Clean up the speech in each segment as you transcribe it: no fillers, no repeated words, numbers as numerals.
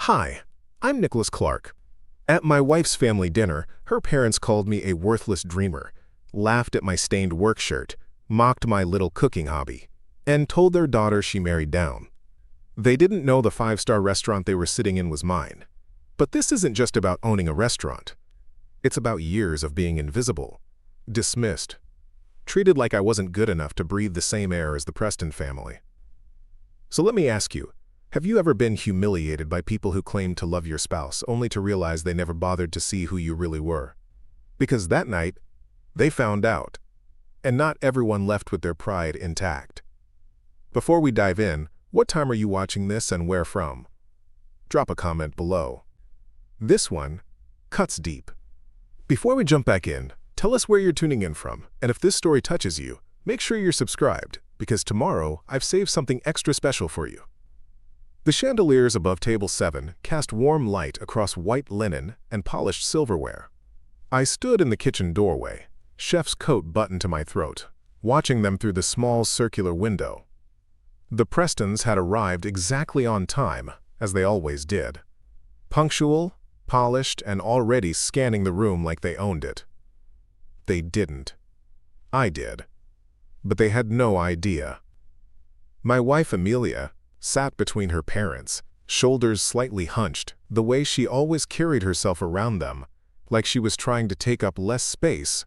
Hi, I'm Nicholas Clark. At my wife's family dinner, her parents called me a worthless dreamer, laughed at my stained work shirt, mocked my little cooking hobby, and told their daughter she married down. They didn't know the five-star restaurant they were sitting in was mine. But this isn't just about owning a restaurant. It's about years of being invisible, dismissed, treated like I wasn't good enough to breathe the same air as the Preston family. So let me ask you, have you ever been humiliated by people who claimed to love your spouse only to realize they never bothered to see who you really were? Because that night, they found out, and not everyone left with their pride intact. Before we dive in, what time are you watching this and where from? Drop a comment below. This one cuts deep. Before we jump back in, tell us where you're tuning in from, and if this story touches you, make sure you're subscribed, because tomorrow I've saved something extra special for you. The chandeliers above table 7 cast warm light across white linen and polished silverware. I stood in the kitchen doorway, chef's coat buttoned to my throat, watching them through the small circular window. The Prestons had arrived exactly on time, as they always did. Punctual, polished, and already scanning the room like they owned it. They didn't. I did. But they had no idea. My wife, Amelia, sat between her parents, shoulders slightly hunched, the way she always carried herself around them, like she was trying to take up less space.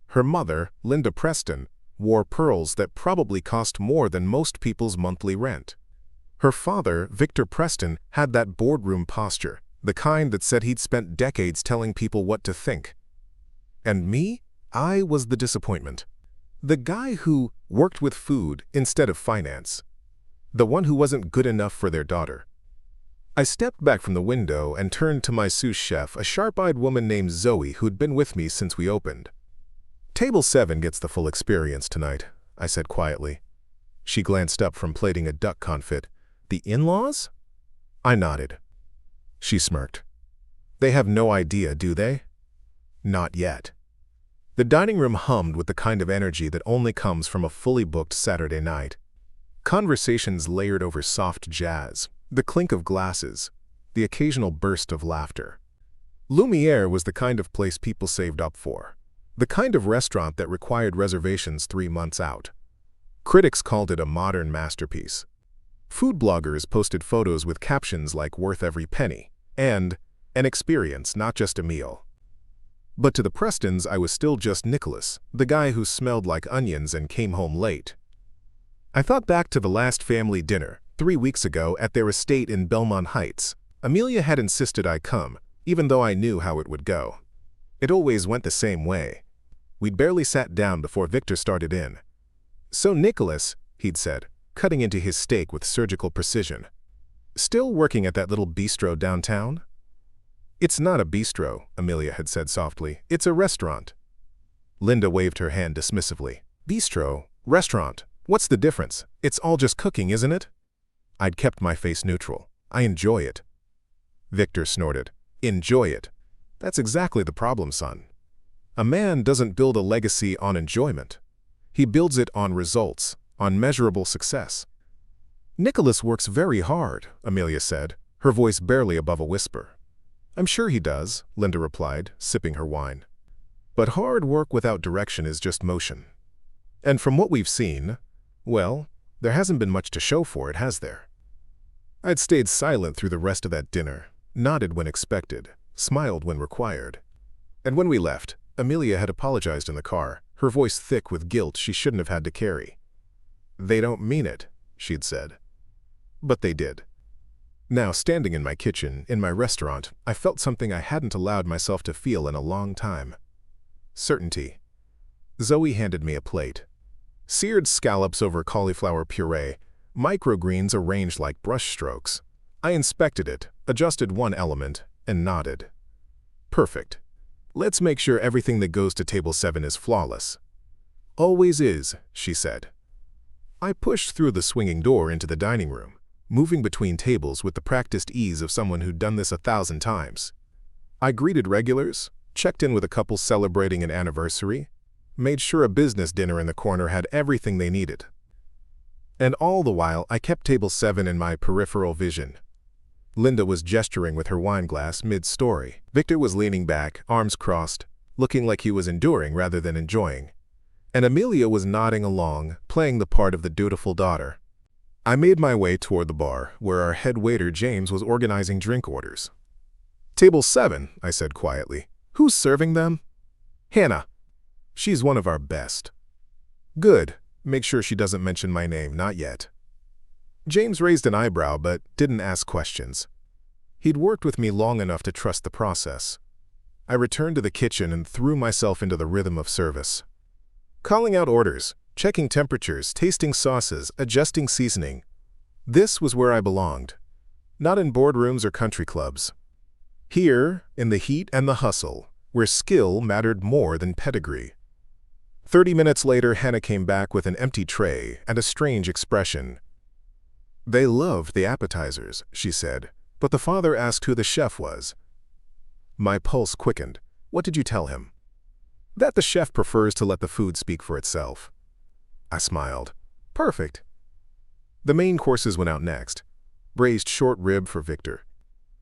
Her mother, Linda Preston, wore pearls that probably cost more than most people's monthly rent. Her father, Victor Preston, had that boardroom posture, the kind that said he'd spent decades telling people what to think. And me? I was the disappointment. The guy who worked with food instead of finance. The one who wasn't good enough for their daughter. I stepped back from the window and turned to my sous chef, a sharp-eyed woman named Zoe who'd been with me since we opened. "Table 7 gets the full experience tonight," I said quietly. She glanced up from plating a duck confit. "The in-laws?" I nodded. She smirked. "They have no idea, do they?" "Not yet." The dining room hummed with the kind of energy that only comes from a fully booked Saturday night. Conversations layered over soft jazz, the clink of glasses, the occasional burst of laughter. Lumiere was the kind of place people saved up for, the kind of restaurant that required reservations 3 months out. Critics called it a modern masterpiece. Food bloggers posted photos with captions like "worth every penny" and "an experience, not just a meal." But to the Prestons, I was still just Nicholas, the guy who smelled like onions and came home late. I thought back to the last family dinner, 3 weeks ago at their estate in Belmont Heights. Amelia had insisted I come, even though I knew how it would go. It always went the same way. We'd barely sat down before Victor started in. "So Nicholas," he'd said, cutting into his steak with surgical precision. "Still working at that little bistro downtown?" "It's not a bistro," Amelia had said softly. "It's a restaurant." Linda waved her hand dismissively. "Bistro? Restaurant? What's the difference? It's all just cooking, isn't it?" I'd kept my face neutral. "I enjoy it." Victor snorted. "Enjoy it? That's exactly the problem, son. A man doesn't build a legacy on enjoyment. He builds it on results, on measurable success." "Nicholas works very hard," Amelia said, her voice barely above a whisper. "I'm sure he does," Linda replied, sipping her wine. "But hard work without direction is just motion. And from what we've seen, well, there hasn't been much to show for it, has there?" I'd stayed silent through the rest of that dinner, nodded when expected, smiled when required. And when we left, Amelia had apologized in the car, her voice thick with guilt she shouldn't have had to carry. "They don't mean it," she'd said. But they did. Now, standing in my kitchen, in my restaurant, I felt something I hadn't allowed myself to feel in a long time. Certainty. Zoe handed me a plate. Seared scallops over cauliflower puree, microgreens arranged like brushstrokes. I inspected it, adjusted one element, and nodded. "Perfect. Let's make sure everything that goes to table 7 is flawless." "Always is," she said. I pushed through the swinging door into the dining room, moving between tables with the practiced ease of someone who'd done this 1,000 times. I greeted regulars, checked in with a couple celebrating an anniversary, made sure a business dinner in the corner had everything they needed. And all the while, I kept table 7 in my peripheral vision. Linda was gesturing with her wine glass mid-story. Victor was leaning back, arms crossed, looking like he was enduring rather than enjoying. And Amelia was nodding along, playing the part of the dutiful daughter. I made my way toward the bar, where our head waiter James was organizing drink orders. "Table 7, I said quietly. "Who's serving them?" "Hannah. She's one of our best." "Good. Make sure she doesn't mention my name, not yet." James raised an eyebrow but didn't ask questions. He'd worked with me long enough to trust the process. I returned to the kitchen and threw myself into the rhythm of service. Calling out orders, checking temperatures, tasting sauces, adjusting seasoning. This was where I belonged. Not in boardrooms or country clubs. Here, in the heat and the hustle, where skill mattered more than pedigree. 30 minutes later, Hannah came back with an empty tray and a strange expression. "They loved the appetizers," she said, "but the father asked who the chef was." My pulse quickened. "What did you tell him?" "That the chef prefers to let the food speak for itself." I smiled. "Perfect." The main courses went out next. Braised short rib for Victor.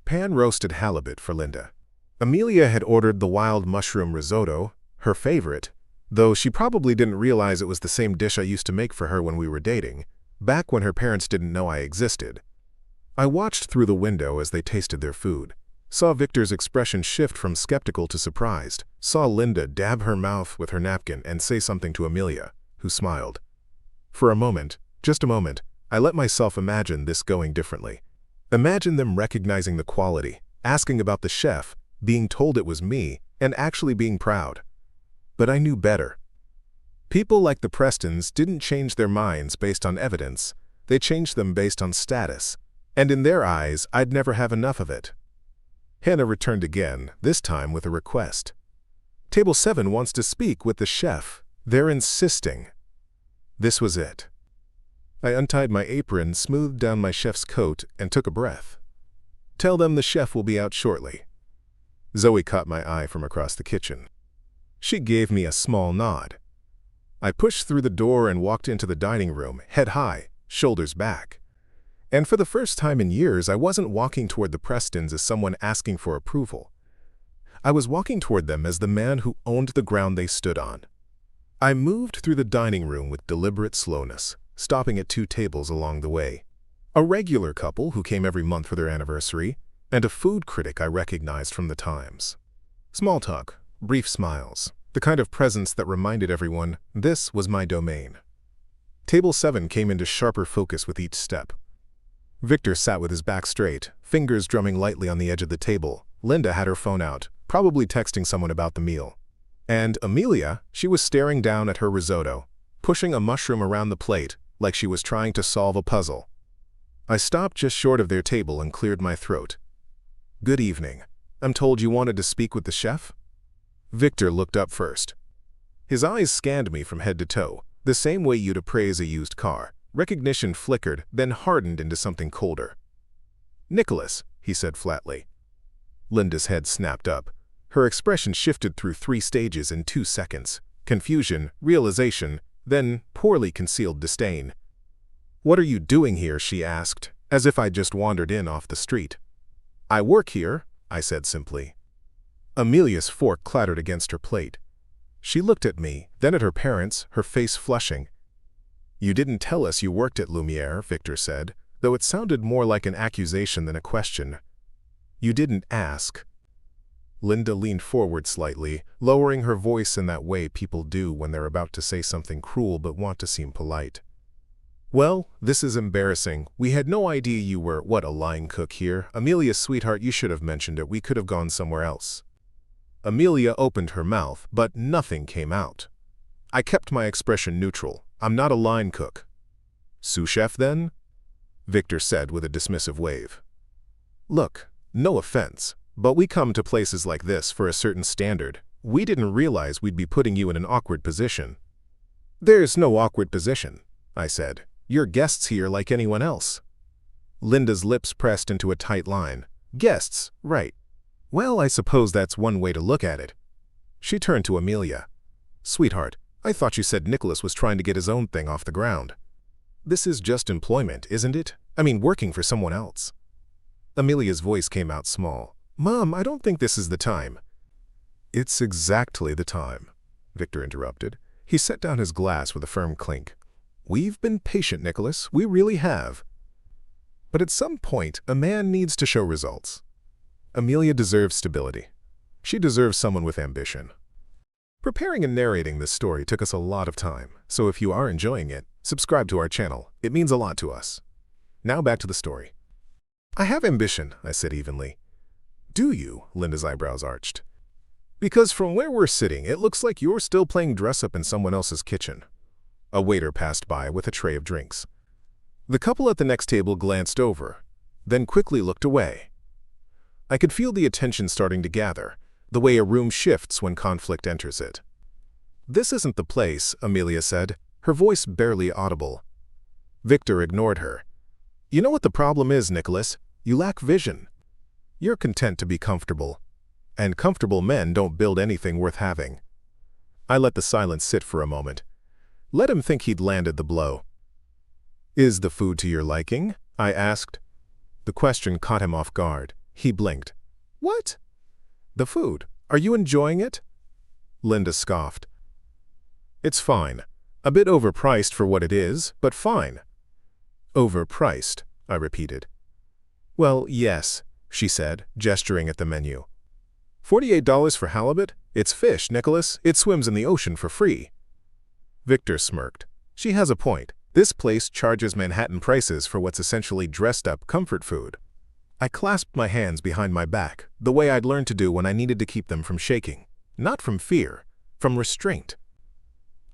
Pan-roasted halibut for Linda. Amelia had ordered the wild mushroom risotto, her favorite, though she probably didn't realize it was the same dish I used to make for her when we were dating, back when her parents didn't know I existed. I watched through the window as they tasted their food, saw Victor's expression shift from skeptical to surprised, saw Linda dab her mouth with her napkin and say something to Amelia, who smiled. For a moment, just a moment, I let myself imagine this going differently. Imagine them recognizing the quality, asking about the chef, being told it was me, and actually being proud. But I knew better. People like the Prestons didn't change their minds based on evidence, they changed them based on status, and in their eyes, I'd never have enough of it. Hannah returned again, this time with a request. "Table 7 wants to speak with the chef. They're insisting." This was it. I untied my apron, smoothed down my chef's coat, and took a breath. "Tell them the chef will be out shortly." Zoe caught my eye from across the kitchen. She gave me a small nod. I pushed through the door and walked into the dining room, head high, shoulders back. And for the first time in years, I wasn't walking toward the Prestons as someone asking for approval. I was walking toward them as the man who owned the ground they stood on. I moved through the dining room with deliberate slowness, stopping at 2 tables along the way. A regular couple who came every month for their anniversary, and a food critic I recognized from the Times. Small talk, brief smiles, the kind of presence that reminded everyone this was my domain. Table 7 came into sharper focus with each step. Victor sat with his back straight, fingers drumming lightly on the edge of the table. Linda had her phone out, probably texting someone about the meal. And Amelia, she was staring down at her risotto, pushing a mushroom around the plate like she was trying to solve a puzzle. I stopped just short of their table and cleared my throat. "Good evening. I'm told you wanted to speak with the chef?" Victor looked up first. His eyes scanned me from head to toe, the same way you'd appraise a used car. Recognition flickered, then hardened into something colder. "Nicholas," he said flatly. Linda's head snapped up. Her expression shifted through 3 stages in 2 seconds. Confusion, realization, then poorly concealed disdain. "What are you doing here?" she asked, as if I'd just wandered in off the street. "I work here," I said simply. Amelia's fork clattered against her plate. She looked at me, then at her parents, her face flushing. "You didn't tell us you worked at Lumiere," Victor said, though it sounded more like an accusation than a question. "You didn't ask." Linda leaned forward slightly, lowering her voice in that way people do when they're about to say something cruel but want to seem polite. "Well, this is embarrassing. We had no idea you were, a line cook here. Amelia, sweetheart, you should have mentioned it. We could have gone somewhere else." Amelia opened her mouth, but nothing came out. I kept my expression neutral. "I'm not a line cook." "Sous chef, then?" Victor said with a dismissive wave. "Look, no offense, but we come to places like this for a certain standard. We didn't realize we'd be putting you in an awkward position." "There's no awkward position," I said. "You're guests here like anyone else." Linda's lips pressed into a tight line. "Guests, right. Well, I suppose that's one way to look at it." She turned to Amelia. "Sweetheart, I thought you said Nicholas was trying to get his own thing off the ground. This is just employment, isn't it? I mean, working for someone else." Amelia's voice came out small. "Mom, I don't think this is the time." "It's exactly the time," Victor interrupted. He set down his glass with a firm clink. "We've been patient, Nicholas. We really have. But at some point, a man needs to show results. Amelia deserves stability. She deserves someone with ambition." Preparing and narrating this story took us a lot of time, so if you are enjoying it, subscribe to our channel. It means a lot to us. Now back to the story. "I have ambition," I said evenly. "Do you?" Linda's eyebrows arched. "Because from where we're sitting, it looks like you're still playing dress-up in someone else's kitchen." A waiter passed by with a tray of drinks. The couple at the next table glanced over, then quickly looked away. I could feel the attention starting to gather, the way a room shifts when conflict enters it. "This isn't the place," Amelia said, her voice barely audible. Victor ignored her. "You know what the problem is, Nicholas? You lack vision. You're content to be comfortable. And comfortable men don't build anything worth having." I let the silence sit for a moment. Let him think he'd landed the blow. "Is the food to your liking?" I asked. The question caught him off guard. He blinked. "What?" "The food. Are you enjoying it?" Linda scoffed. "It's fine. A bit overpriced for what it is, but fine." "Overpriced," I repeated. "Well, yes," she said, gesturing at the menu. $48 for halibut? It's fish, Nicholas. It swims in the ocean for free." Victor smirked. She has a point. This place charges Manhattan prices for what's essentially dressed-up comfort food. I clasped my hands behind my back, the way I'd learned to do when I needed to keep them from shaking. Not from fear, from restraint.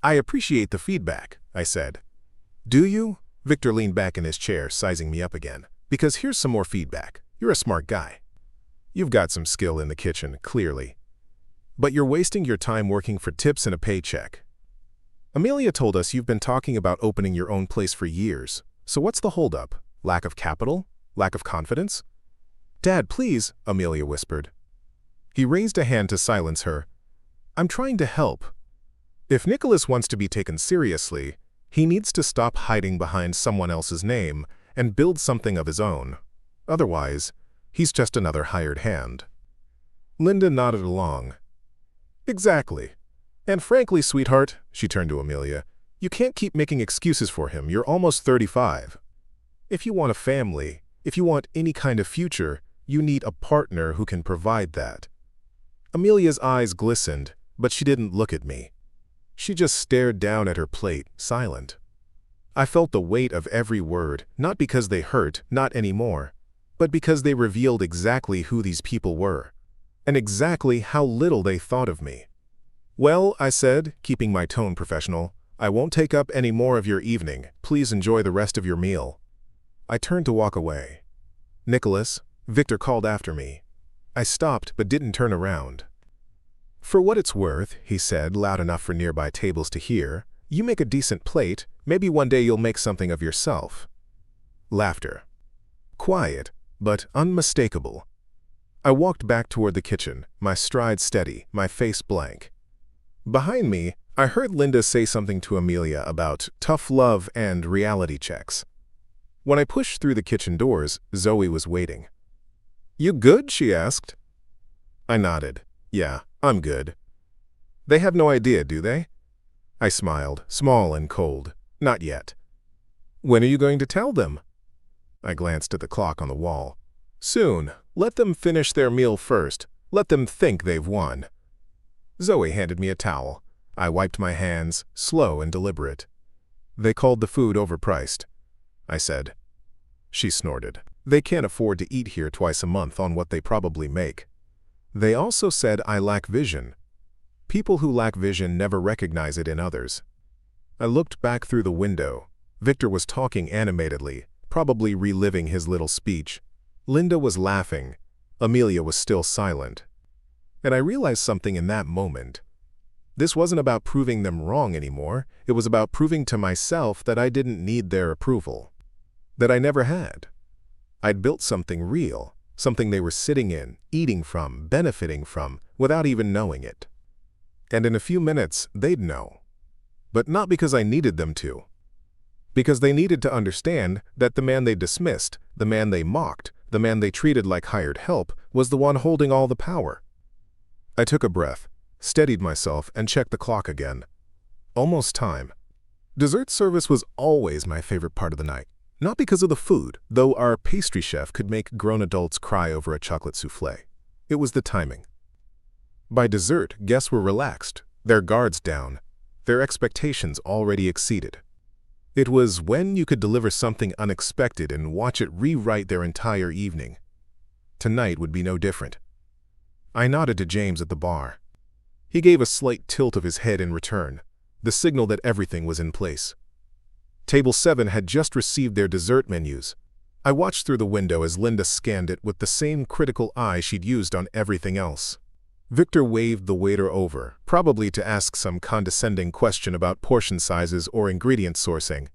"I appreciate the feedback," I said. "Do you?" Victor leaned back in his chair, sizing me up again. "Because here's some more feedback. You're a smart guy. You've got some skill in the kitchen, clearly. But you're wasting your time working for tips and a paycheck. Amelia told us you've been talking about opening your own place for years. So what's the holdup? Lack of capital? Lack of confidence?" "Dad, please," Amelia whispered. He raised a hand to silence her. "I'm trying to help. If Nicholas wants to be taken seriously, he needs to stop hiding behind someone else's name and build something of his own. Otherwise, he's just another hired hand." Linda nodded along. "Exactly. And frankly, sweetheart," she turned to Amelia, "you can't keep making excuses for him. You're almost 35. If you want a family, if you want any kind of future, you need a partner who can provide that." Amelia's eyes glistened, but she didn't look at me. She just stared down at her plate, silent. I felt the weight of every word, not because they hurt, not anymore, but because they revealed exactly who these people were, and exactly how little they thought of me. "Well," I said, keeping my tone professional, "I won't take up any more of your evening. Please enjoy the rest of your meal." I turned to walk away. "Nicholas," Victor called after me. I stopped but didn't turn around. "For what it's worth," he said, loud enough for nearby tables to hear, "you make a decent plate. Maybe one day you'll make something of yourself." Laughter. Quiet, but unmistakable. I walked back toward the kitchen, my stride steady, my face blank. Behind me, I heard Linda say something to Amelia about tough love and reality checks. When I pushed through the kitchen doors, Zoe was waiting. "You good?" she asked. I nodded. "Yeah, I'm good." "They have no idea, do they?" I smiled, small and cold. "Not yet." "When are you going to tell them?" I glanced at the clock on the wall. "Soon. Let them finish their meal first. Let them think they've won." Zoe handed me a towel. I wiped my hands, slow and deliberate. "They called the food overpriced," I said. She snorted. "They can't afford to eat here twice a month on what they probably make." "They also said I lack vision. People who lack vision never recognize it in others." I looked back through the window. Victor was talking animatedly, probably reliving his little speech. Linda was laughing. Amelia was still silent. And I realized something in that moment. This wasn't about proving them wrong anymore. It was about proving to myself that I didn't need their approval. That I never had. I'd built something real, something they were sitting in, eating from, benefiting from, without even knowing it. And in a few minutes, they'd know. But not because I needed them to. Because they needed to understand that the man they dismissed, the man they mocked, the man they treated like hired help, was the one holding all the power. I took a breath, steadied myself, and checked the clock again. Almost time. Dessert service was always my favorite part of the night. Not because of the food, though our pastry chef could make grown adults cry over a chocolate soufflé. It was the timing. By dessert, guests were relaxed, their guards down, their expectations already exceeded. It was when you could deliver something unexpected and watch it rewrite their entire evening. Tonight would be no different. I nodded to James at the bar. He gave a slight tilt of his head in return, the signal that everything was in place. Table 7 had just received their dessert menus. I watched through the window as Linda scanned it with the same critical eye she'd used on everything else. Victor waved the waiter over, probably to ask some condescending question about portion sizes or ingredient sourcing.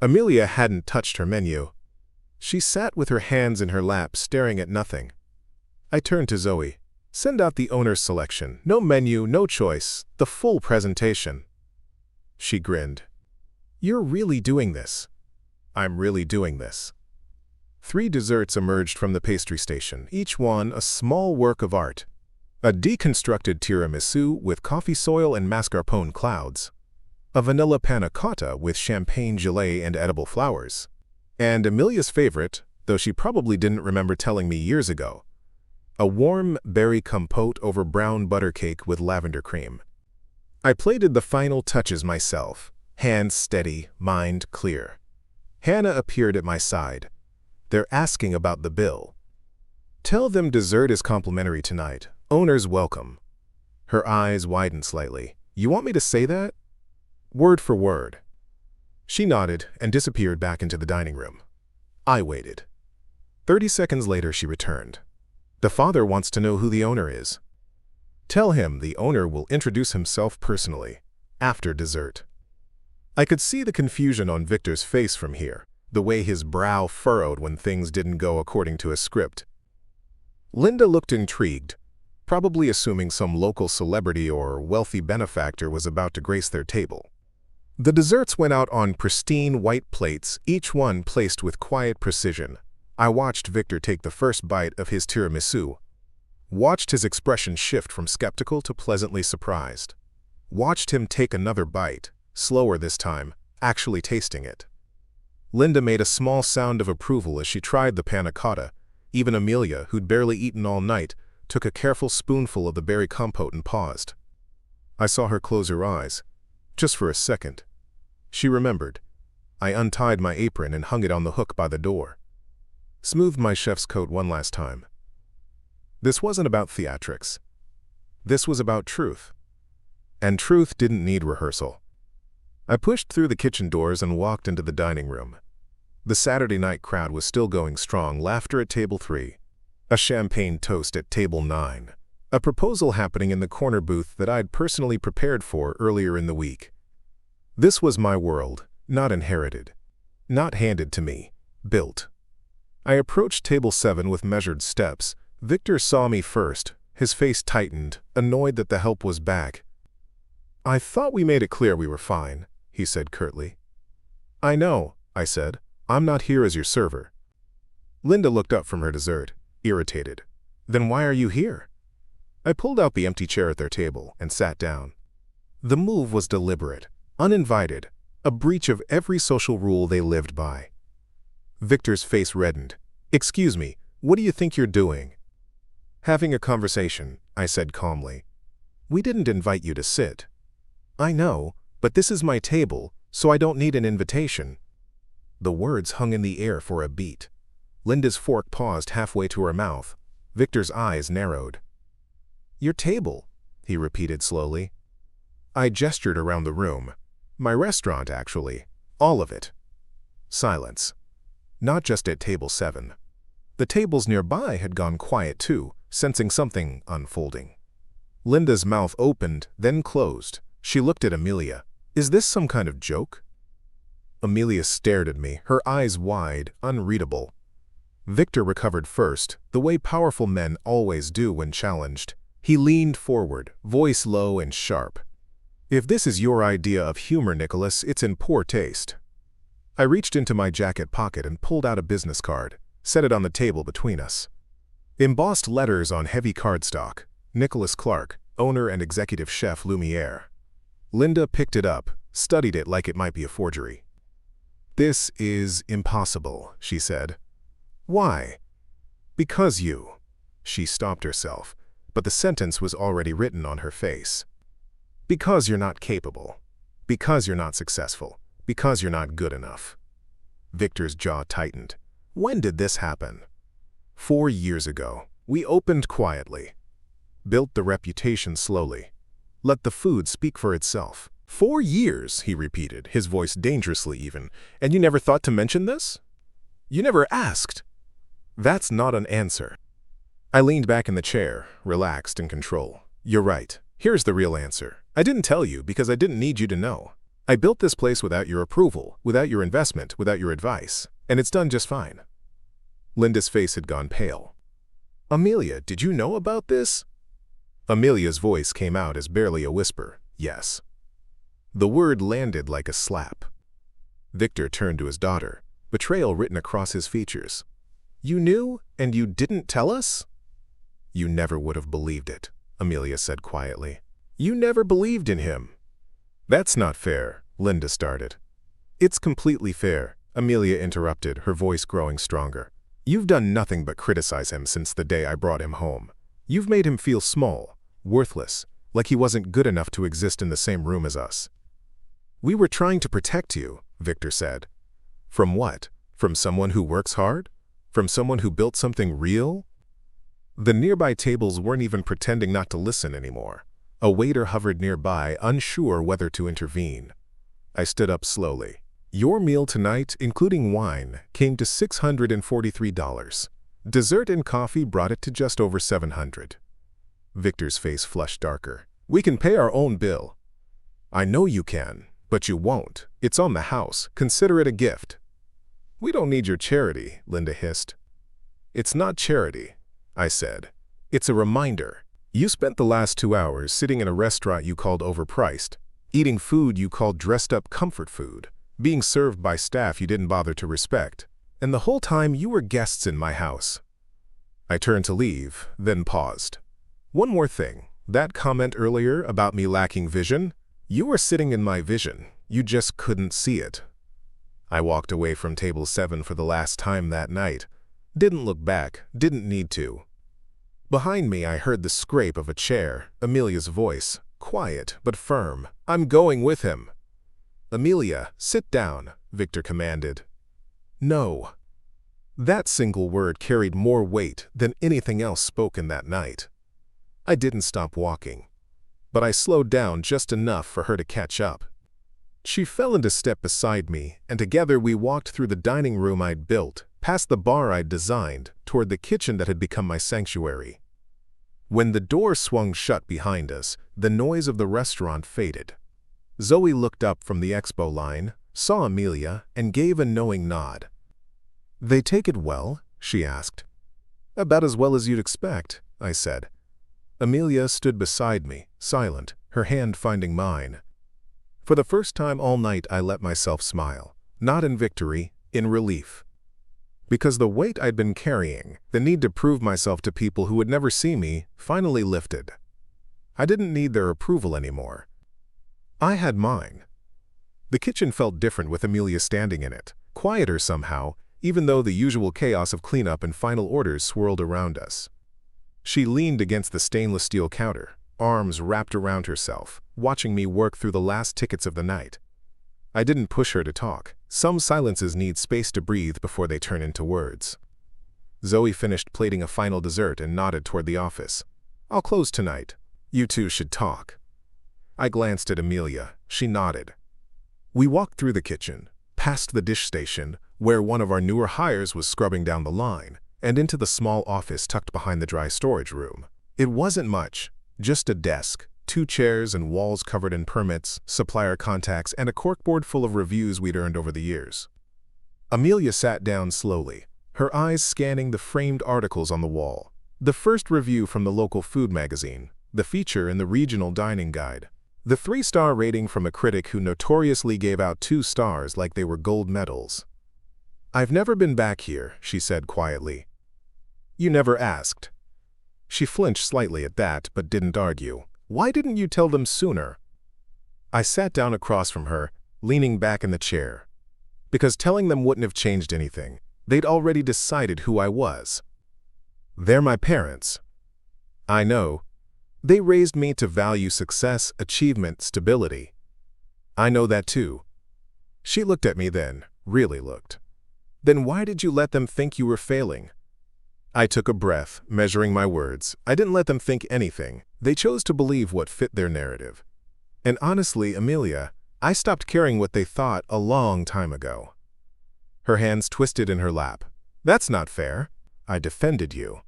Amelia hadn't touched her menu. She sat with her hands in her lap, staring at nothing. I turned to Zoe. "Send out the owner's selection. No menu, no choice. The full presentation." She grinned. "You're really doing this." "I'm really doing this." 3 desserts emerged from the pastry station, each one a small work of art. A deconstructed tiramisu with coffee soil and mascarpone clouds. A vanilla panna cotta with champagne gelée and edible flowers. And Amelia's favorite, though she probably didn't remember telling me years ago, a warm berry compote over brown butter cake with lavender cream. I plated the final touches myself, hands steady, mind clear. Hannah appeared at my side. "They're asking about the bill." "Tell them dessert is complimentary tonight. Owner's welcome." Her eyes widened slightly. "You want me to say that?" "Word for word." She nodded and disappeared back into the dining room. I waited. 30 seconds later, she returned. "The father wants to know who the owner is. Tell him the owner will introduce himself personally, after dessert." I could see the confusion on Victor's face from here, the way his brow furrowed when things didn't go according to a script. Linda looked intrigued, probably assuming some local celebrity or wealthy benefactor was about to grace their table. The desserts went out on pristine white plates, each one placed with quiet precision. I watched Victor take the first bite of his tiramisu. Watched his expression shift from skeptical to pleasantly surprised. Watched him take another bite, slower this time, actually tasting it. Linda made a small sound of approval as she tried the panna cotta. Even Amelia, who'd barely eaten all night, took a careful spoonful of the berry compote and paused. I saw her close her eyes, just for a second. She remembered. I untied my apron and hung it on the hook by the door. Smoothed my chef's coat one last time. This wasn't about theatrics. This was about truth. And truth didn't need rehearsal. I pushed through the kitchen doors and walked into the dining room. The Saturday night crowd was still going strong, laughter at table 3. A champagne toast at table 9. A proposal happening in the corner booth that I'd personally prepared for earlier in the week. This was my world, not inherited. Not handed to me, built. I approached table 7 with measured steps. Victor saw me first. His face tightened, annoyed that the help was back. "I thought we made it clear we were fine," he said curtly. "I know," I said. "I'm not here as your server." Linda looked up from her dessert, irritated. "Then why are you here?" I pulled out the empty chair at their table and sat down. The move was deliberate, uninvited, a breach of every social rule they lived by. Victor's face reddened. "Excuse me, what do you think you're doing?" "Having a conversation," I said calmly. "We didn't invite you to sit." "I know, but this is my table, so I don't need an invitation." The words hung in the air for a beat. Linda's fork paused halfway to her mouth. Victor's eyes narrowed. "Your table," he repeated slowly. I gestured around the room. "My restaurant, actually. All of it." Silence. Not just at table 7. The tables nearby had gone quiet too, sensing something unfolding. Linda's mouth opened, then closed. She looked at Amelia. "Is this some kind of joke?" Amelia stared at me, her eyes wide, unreadable. Victor recovered first, the way powerful men always do when challenged. He leaned forward, voice low and sharp. "If this is your idea of humor, Nicholas, it's in poor taste." I reached into my jacket pocket and pulled out a business card. set it on the table between us. Embossed letters on heavy cardstock, Nicholas Clark, owner and executive chef Lumiere. Linda picked it up, studied it like it might be a forgery. "This is impossible," she said. "Why?" "Because you." She stopped herself, but the sentence was already written on her face. "Because you're not capable. Because you're not successful. Because you're not good enough." Victor's jaw tightened. "When did this happen?" 4 years ago. We opened quietly. Built the reputation slowly. Let the food speak for itself. 4 years, he repeated, his voice dangerously even. "And you never thought to mention this? You never asked." "That's not an answer." I leaned back in the chair, relaxed in control. "You're right. Here's the real answer. I didn't tell you because I didn't need you to know. I built this place without your approval, without your investment, without your advice, and it's done just fine." Linda's face had gone pale. "Amelia, did you know about this?" Amelia's voice came out as barely a whisper. "Yes." The word landed like a slap. Victor turned to his daughter, betrayal written across his features. "You knew, and you didn't tell us?" "You never would have believed it," Amelia said quietly. "You never believed in him." "That's not fair," Linda started. "It's completely fair," Amelia interrupted, her voice growing stronger. "You've done nothing but criticize him since the day I brought him home. You've made him feel small, worthless, like he wasn't good enough to exist in the same room as us." "We were trying to protect you," Victor said. "From what? From someone who works hard? From someone who built something real?" The nearby tables weren't even pretending not to listen anymore. A waiter hovered nearby, unsure whether to intervene. I stood up slowly. "Your meal tonight, including wine, came to $643. Dessert and coffee brought it to just over $700. Victor's face flushed darker. "We can pay our own bill." "I know you can, but you won't. It's on the house. Consider it a gift." "We don't need your charity," Linda hissed. "It's not charity," I said. "It's a reminder. You spent the last 2 hours sitting in a restaurant you called overpriced, eating food you called dressed-up comfort food, being served by staff you didn't bother to respect, and the whole time you were guests in my house." I turned to leave, then paused. "One more thing. That comment earlier about me lacking vision? You were sitting in my vision. You just couldn't see it." I walked away from table 7 for the last time that night. Didn't look back, didn't need to. Behind me I heard the scrape of a chair, Amelia's voice, quiet but firm. "I'm going with him." "Amelia, sit down," Victor commanded. "No." That single word carried more weight than anything else spoken that night. I didn't stop walking, but I slowed down just enough for her to catch up. She fell into step beside me, and together we walked through the dining room I'd built, past the bar I'd designed, toward the kitchen that had become my sanctuary. When the door swung shut behind us, the noise of the restaurant faded. Zoe looked up from the expo line, saw Amelia, and gave a knowing nod. "They take it well?" she asked. "About as well as you'd expect," I said. Amelia stood beside me, silent, her hand finding mine. For the first time all night I let myself smile, not in victory, in relief. Because the weight I'd been carrying, the need to prove myself to people who would never see me, finally lifted. I didn't need their approval anymore. I had mine. The kitchen felt different with Amelia standing in it, quieter somehow, even though the usual chaos of cleanup and final orders swirled around us. She leaned against the stainless steel counter, arms wrapped around herself, watching me work through the last tickets of the night. I didn't push her to talk. Some silences need space to breathe before they turn into words. Zoe finished plating a final dessert and nodded toward the office. "I'll close tonight. You two should talk." I glanced at Amelia. She nodded. We walked through the kitchen, past the dish station, where one of our newer hires was scrubbing down the line, and into the small office tucked behind the dry storage room. It wasn't much, just a desk, 2 chairs and walls covered in permits, supplier contacts, and a corkboard full of reviews we'd earned over the years. Amelia sat down slowly, her eyes scanning the framed articles on the wall. The first review from the local food magazine, the feature in the regional dining guide, the 3-star rating from a critic who notoriously gave out 2 stars like they were gold medals. "I've never been back here," she said quietly. "You never asked." She flinched slightly at that, but didn't argue. "Why didn't you tell them sooner?" I sat down across from her, leaning back in the chair. Because telling them wouldn't have changed anything. They'd already decided who I was. They're my parents. I know. They raised me to value success, achievement, stability. I know that too. She looked at me then, really looked. Then why did you let them think you were failing? I took a breath, measuring my words. I didn't let them think anything. They chose to believe what fit their narrative. And honestly, Amelia, I stopped caring what they thought a long time ago. Her hands twisted in her lap. That's not fair. I defended you.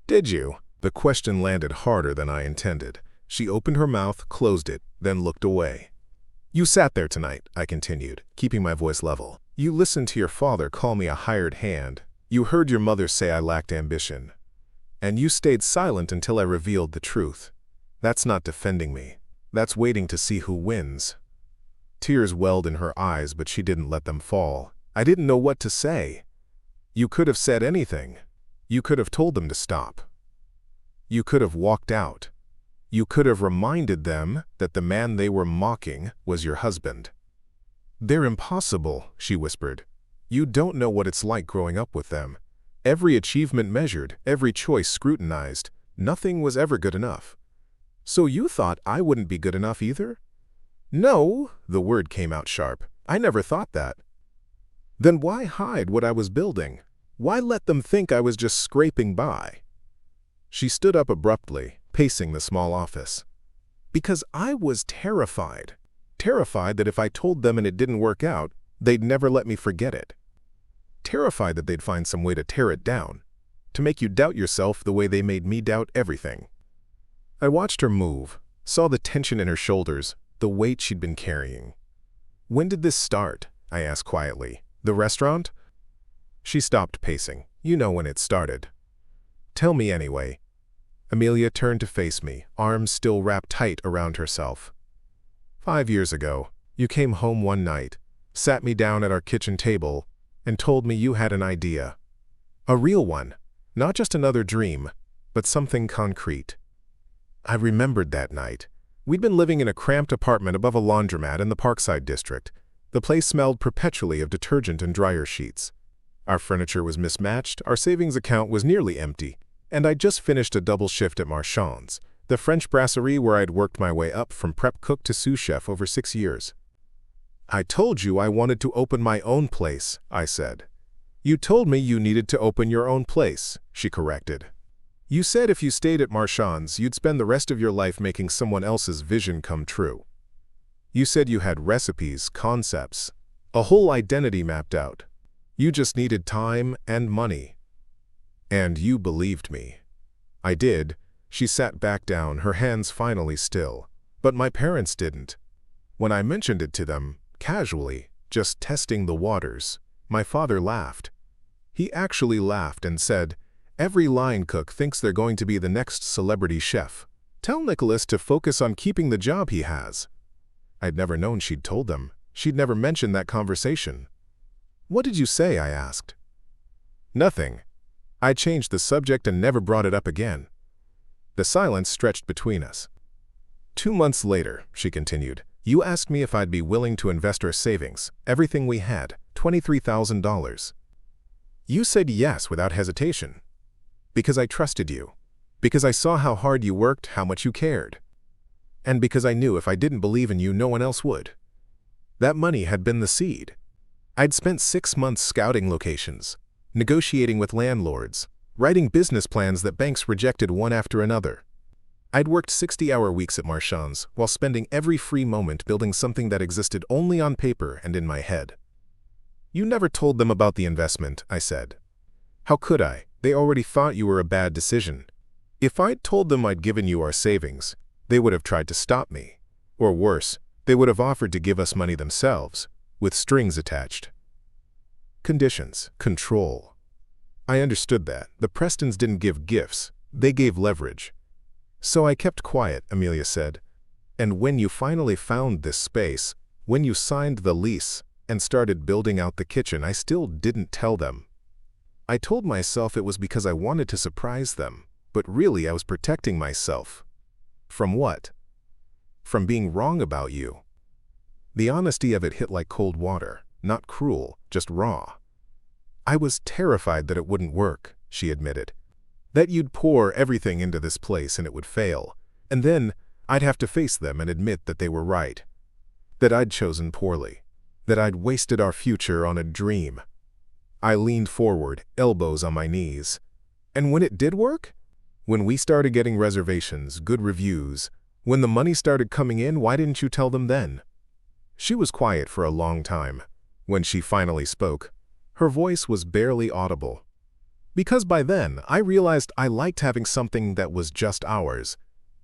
Did you? The question landed harder than I intended. She opened her mouth, closed it, then looked away. You sat there tonight, I continued, keeping my voice level. You listened to your father call me a hired hand. You heard your mother say I lacked ambition. And you stayed silent until I revealed the truth. That's not defending me. That's waiting to see who wins. Tears welled in her eyes, but she didn't let them fall. I didn't know what to say. You could have said anything. You could have told them to stop. You could have walked out. You could have reminded them that the man they were mocking was your husband. They're impossible, she whispered. You don't know what it's like growing up with them. Every achievement measured, every choice scrutinized. Nothing was ever good enough. So you thought I wouldn't be good enough either? No, the word came out sharp. I never thought that. Then why hide what I was building? Why let them think I was just scraping by? She stood up abruptly, pacing the small office. Because I was terrified. Terrified that if I told them and it didn't work out, they'd never let me forget it. Terrified that they'd find some way to tear it down, to make you doubt yourself the way they made me doubt everything. I watched her move, saw the tension in her shoulders, the weight she'd been carrying. When did this start? I asked quietly. The restaurant? She stopped pacing. You know when it started. Tell me anyway. Amelia turned to face me, arms still wrapped tight around herself. 5 years ago, you came home one night, sat me down at our kitchen table, and told me you had an idea. A real one, not just another dream, but something concrete. I remembered that night. We'd been living in a cramped apartment above a laundromat in the Parkside district. The place smelled perpetually of detergent and dryer sheets. Our furniture was mismatched, our savings account was nearly empty, and I'd just finished a double shift at Marchand's, the French brasserie where I'd worked my way up from prep cook to sous chef over 6 years. I told you I wanted to open my own place, I said. You told me you needed to open your own place, she corrected. You said if you stayed at Marchand's, you'd spend the rest of your life making someone else's vision come true. You said you had recipes, concepts, a whole identity mapped out. You just needed time and money. And you believed me. I did. She sat back down, her hands finally still. But my parents didn't. When I mentioned it to them, casually, just testing the waters, my father laughed. He actually laughed and said, "Every line cook thinks they're going to be the next celebrity chef. Tell Nicholas to focus on keeping the job he has." I'd never known she'd told them. She'd never mentioned that conversation. What did you say? I asked. Nothing. I changed the subject and never brought it up again. The silence stretched between us. 2 months later, she continued, you asked me if I'd be willing to invest our savings, everything we had, $23,000. You said yes without hesitation. Because I trusted you. Because I saw how hard you worked, how much you cared. And because I knew if I didn't believe in you, no one else would. That money had been the seed. I'd spent 6 months scouting locations, negotiating with landlords, writing business plans that banks rejected one after another. I'd worked 60-hour weeks at Marchand's while spending every free moment building something that existed only on paper and in my head. You never told them about the investment, I said. How could I? They already thought you were a bad decision. If I'd told them I'd given you our savings, they would have tried to stop me. Or worse, they would have offered to give us money themselves, with strings attached. Conditions, control. I understood that. The Prestons didn't give gifts, they gave leverage. So I kept quiet, Amelia said. And when you finally found this space, when you signed the lease, and started building out the kitchen, I still didn't tell them. I told myself it was because I wanted to surprise them, but really I was protecting myself. From what? From being wrong about you. The honesty of it hit like cold water, not cruel, just raw. I was terrified that it wouldn't work, she admitted. That you'd pour everything into this place and it would fail, and then I'd have to face them and admit that they were right. That I'd chosen poorly. That I'd wasted our future on a dream. I leaned forward, elbows on my knees. And when it did work? When we started getting reservations, good reviews, when the money started coming in, why didn't you tell them then? She was quiet for a long time. When she finally spoke, her voice was barely audible. Because by then, I realized I liked having something that was just ours.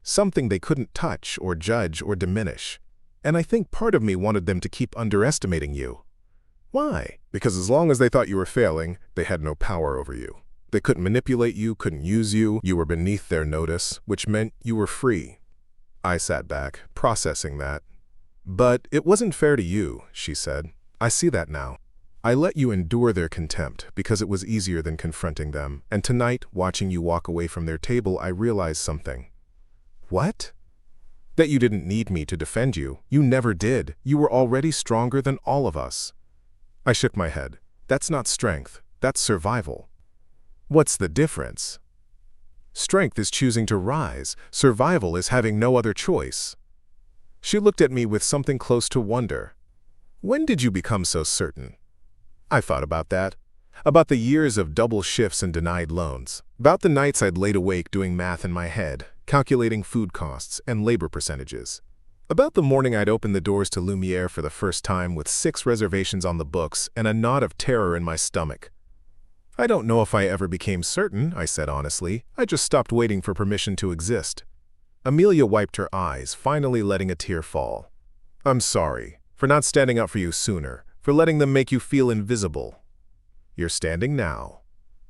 Something they couldn't touch or judge or diminish. And I think part of me wanted them to keep underestimating you. Why? Because as long as they thought you were failing, they had no power over you. They couldn't manipulate you, couldn't use you, you were beneath their notice, which meant you were free. I sat back, processing that. But it wasn't fair to you, she said. I see that now. I let you endure their contempt because it was easier than confronting them, and tonight, watching you walk away from their table, I realized something. What? That you didn't need me to defend you. You never did. You were already stronger than all of us. I shook my head. That's not strength. That's survival. What's the difference? Strength is choosing to rise. Survival is having no other choice. She looked at me with something close to wonder. When did you become so certain? I thought about that. About the years of double shifts and denied loans. About the nights I'd laid awake doing math in my head, calculating food costs and labor percentages. About the morning I'd opened the doors to Lumiere for the first time with 6 reservations on the books and a knot of terror in my stomach. I don't know if I ever became certain, I said honestly. I just stopped waiting for permission to exist. Amelia wiped her eyes, finally letting a tear fall. I'm sorry for not standing up for you sooner, for letting them make you feel invisible. You're standing now.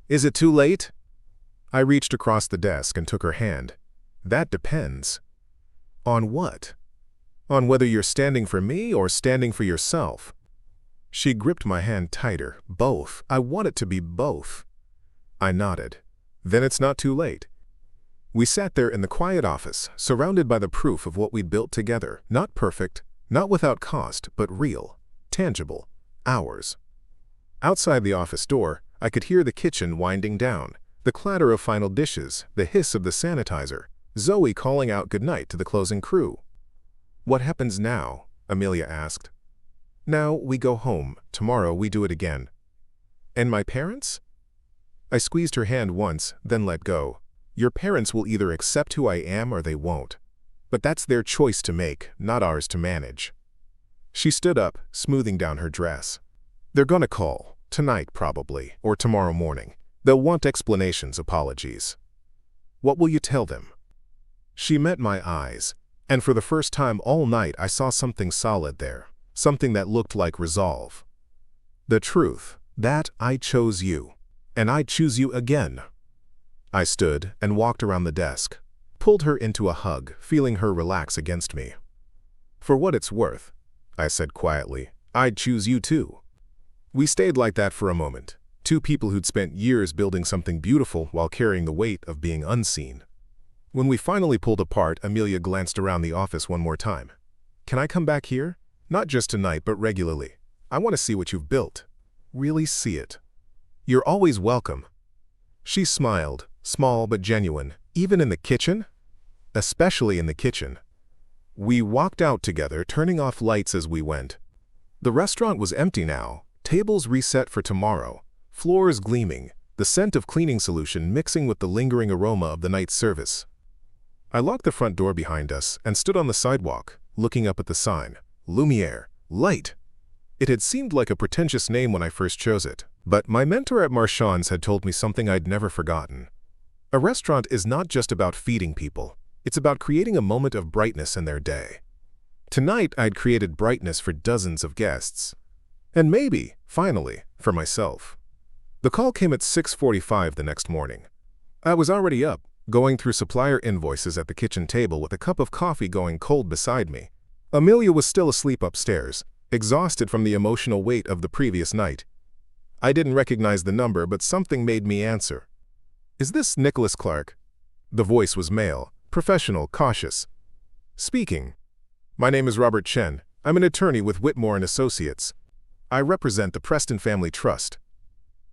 Is it too late? I reached across the desk and took her hand. That depends. On what? On whether you're standing for me or standing for yourself. She gripped my hand tighter. Both. I want it to be both. I nodded. Then it's not too late. We sat there in the quiet office, surrounded by the proof of what we'd built together. Not perfect, not without cost, but real, tangible, ours. Outside the office door, I could hear the kitchen winding down, the clatter of final dishes, the hiss of the sanitizer, Zoe calling out goodnight to the closing crew. What happens now? Amelia asked. Now we go home. Tomorrow we do it again. And my parents? I squeezed her hand once, then let go. Your parents will either accept who I am or they won't. But that's their choice to make, not ours to manage. She stood up, smoothing down her dress. They're gonna call, tonight probably, or tomorrow morning. They'll want explanations, apologies. What will you tell them? She met my eyes, and for the first time all night I saw something solid there, something that looked like resolve. The truth, that I chose you, and I'd choose you again. I stood and walked around the desk, pulled her into a hug, feeling her relax against me. For what it's worth, I said quietly, I'd choose you too. We stayed like that for a moment, 2 people who'd spent years building something beautiful while carrying the weight of being unseen. When we finally pulled apart, Amelia glanced around the office one more time. Can I come back here? Not just tonight, but regularly. I want to see what you've built. Really see it. You're always welcome. She smiled, small but genuine. Even in the kitchen? Especially in the kitchen. We walked out together, turning off lights as we went. The restaurant was empty now, tables reset for tomorrow, floors gleaming, the scent of cleaning solution mixing with the lingering aroma of the night's service. I locked the front door behind us and stood on the sidewalk, looking up at the sign. Lumiere, light. It had seemed like a pretentious name when I first chose it, but my mentor at Marchand's had told me something I'd never forgotten. A restaurant is not just about feeding people. It's about creating a moment of brightness in their day. Tonight, I'd created brightness for dozens of guests. And maybe, finally, for myself. The call came at 6:45 the next morning. I was already up, going through supplier invoices at the kitchen table with a cup of coffee going cold beside me. Amelia was still asleep upstairs, exhausted from the emotional weight of the previous night. I didn't recognize the number, but something made me answer. "Is this Nicholas Clark?" The voice was male, professional, cautious. "Speaking. My name is Robert Chen. I'm an attorney with Whitmore & Associates. I represent the Preston Family Trust."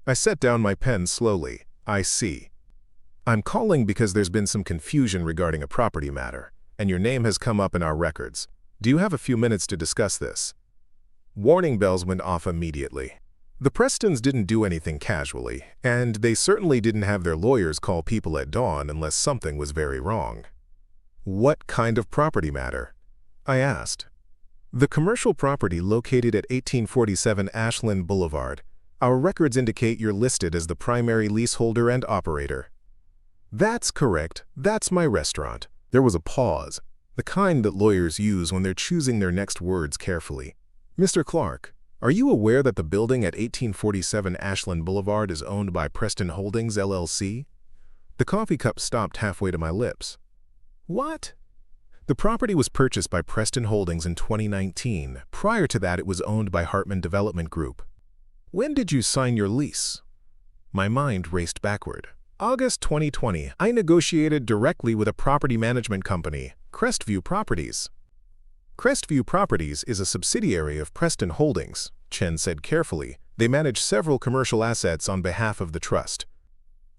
I set down my pen slowly. "I see. I'm calling because there's been some confusion regarding a property matter, and your name has come up in our records. Do you have a few minutes to discuss this?" Warning bells went off immediately. The Prestons didn't do anything casually, and they certainly didn't have their lawyers call people at dawn unless something was very wrong. "What kind of property matter?" I asked. "The commercial property located at 1847 Ashland Boulevard. Our records indicate you're listed as the primary leaseholder and operator." "That's correct. That's my restaurant." There was a pause, the kind that lawyers use when they're choosing their next words carefully. "Mr. Clark, are you aware that the building at 1847 Ashland Boulevard is owned by Preston Holdings, LLC? The coffee cup stopped halfway to my lips. "What?" "The property was purchased by Preston Holdings in 2019. Prior to that, it was owned by Hartman Development Group." "When did you sign your lease?" My mind raced backward. "August 2020. I negotiated directly with a property management company, Crestview Properties." "Crestview Properties is a subsidiary of Preston Holdings," Chen said carefully. "They manage several commercial assets on behalf of the trust."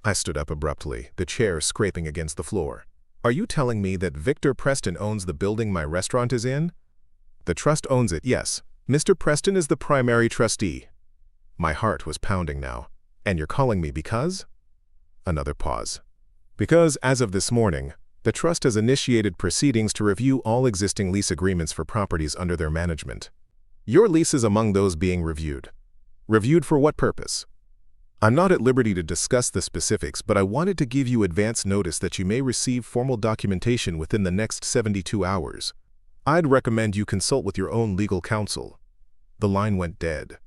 I stood up abruptly, the chair scraping against the floor. "Are you telling me that Victor Preston owns the building my restaurant is in?" "The trust owns it, yes. Mr. Preston is the primary trustee." My heart was pounding now. "And you're calling me because?" Another pause. "Because, as of this morning, the trust has initiated proceedings to review all existing lease agreements for properties under their management. Your lease is among those being reviewed." "Reviewed for what purpose?" "I'm not at liberty to discuss the specifics, but I wanted to give you advance notice that you may receive formal documentation within the next 72 hours. I'd recommend you consult with your own legal counsel." The line went dead.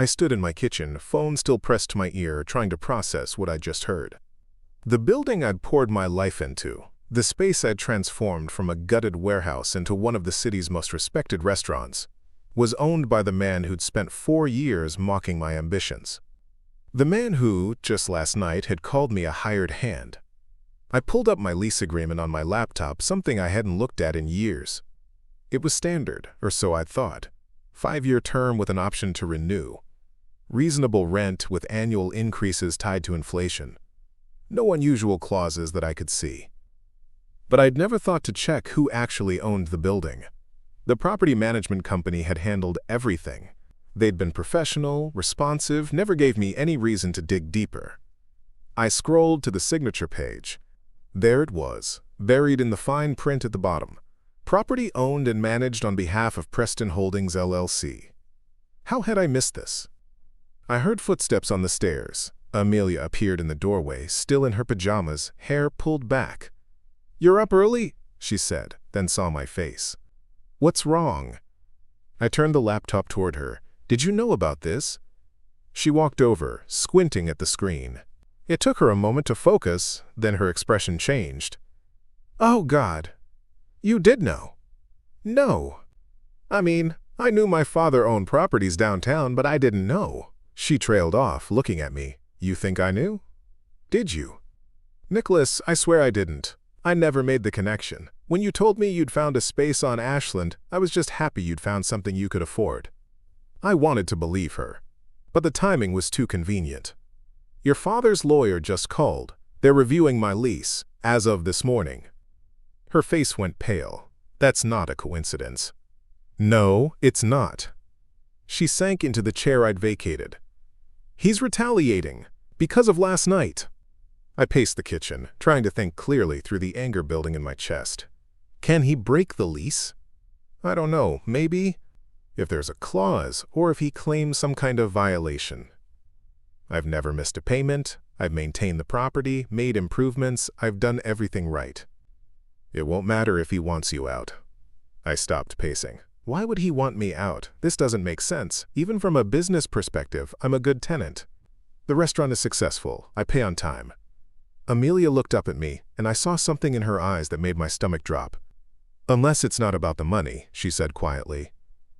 I stood in my kitchen, phone still pressed to my ear, trying to process what I'd just heard. The building I'd poured my life into, the space I'd transformed from a gutted warehouse into one of the city's most respected restaurants, was owned by the man who'd spent 4 years mocking my ambitions. The man who, just last night, had called me a hired hand. I pulled up my lease agreement on my laptop, something I hadn't looked at in years. It was standard, or so I'd thought. 5-year term with an option to renew. Reasonable rent with annual increases tied to inflation. No unusual clauses that I could see. But I'd never thought to check who actually owned the building. The property management company had handled everything. They'd been professional, responsive, never gave me any reason to dig deeper. I scrolled to the signature page. There it was, buried in the fine print at the bottom. Property owned and managed on behalf of Preston Holdings, LLC. How had I missed this? I heard footsteps on the stairs. Amelia appeared in the doorway, still in her pajamas, hair pulled back. "You're up early," she said, then saw my face. "What's wrong?" I turned the laptop toward her. "Did you know about this?" She walked over, squinting at the screen. It took her a moment to focus, then her expression changed. "Oh, God. You did know?" "No. I mean, I knew my father owned properties downtown, but I didn't know." She trailed off, looking at me. "You think I knew?" "Did you?" "Nicholas, I swear I didn't. I never made the connection. When you told me you'd found a space on Ashland, I was just happy you'd found something you could afford." I wanted to believe her, but the timing was too convenient. "Your father's lawyer just called. They're reviewing my lease, as of this morning." Her face went pale. "That's not a coincidence." "No, it's not." She sank into the chair I'd vacated. "He's retaliating, because of last night." I paced the kitchen, trying to think clearly through the anger building in my chest. Can he break the lease? I don't know, maybe. If there's a clause, or if he claims some kind of violation. I've never missed a payment, I've maintained the property, made improvements, I've done everything right. It won't matter if he wants you out. I stopped pacing. Why would he want me out? This doesn't make sense. Even from a business perspective, I'm a good tenant. The restaurant is successful. I pay on time. Amelia looked up at me, and I saw something in her eyes that made my stomach drop. "Unless it's not about the money," she said quietly.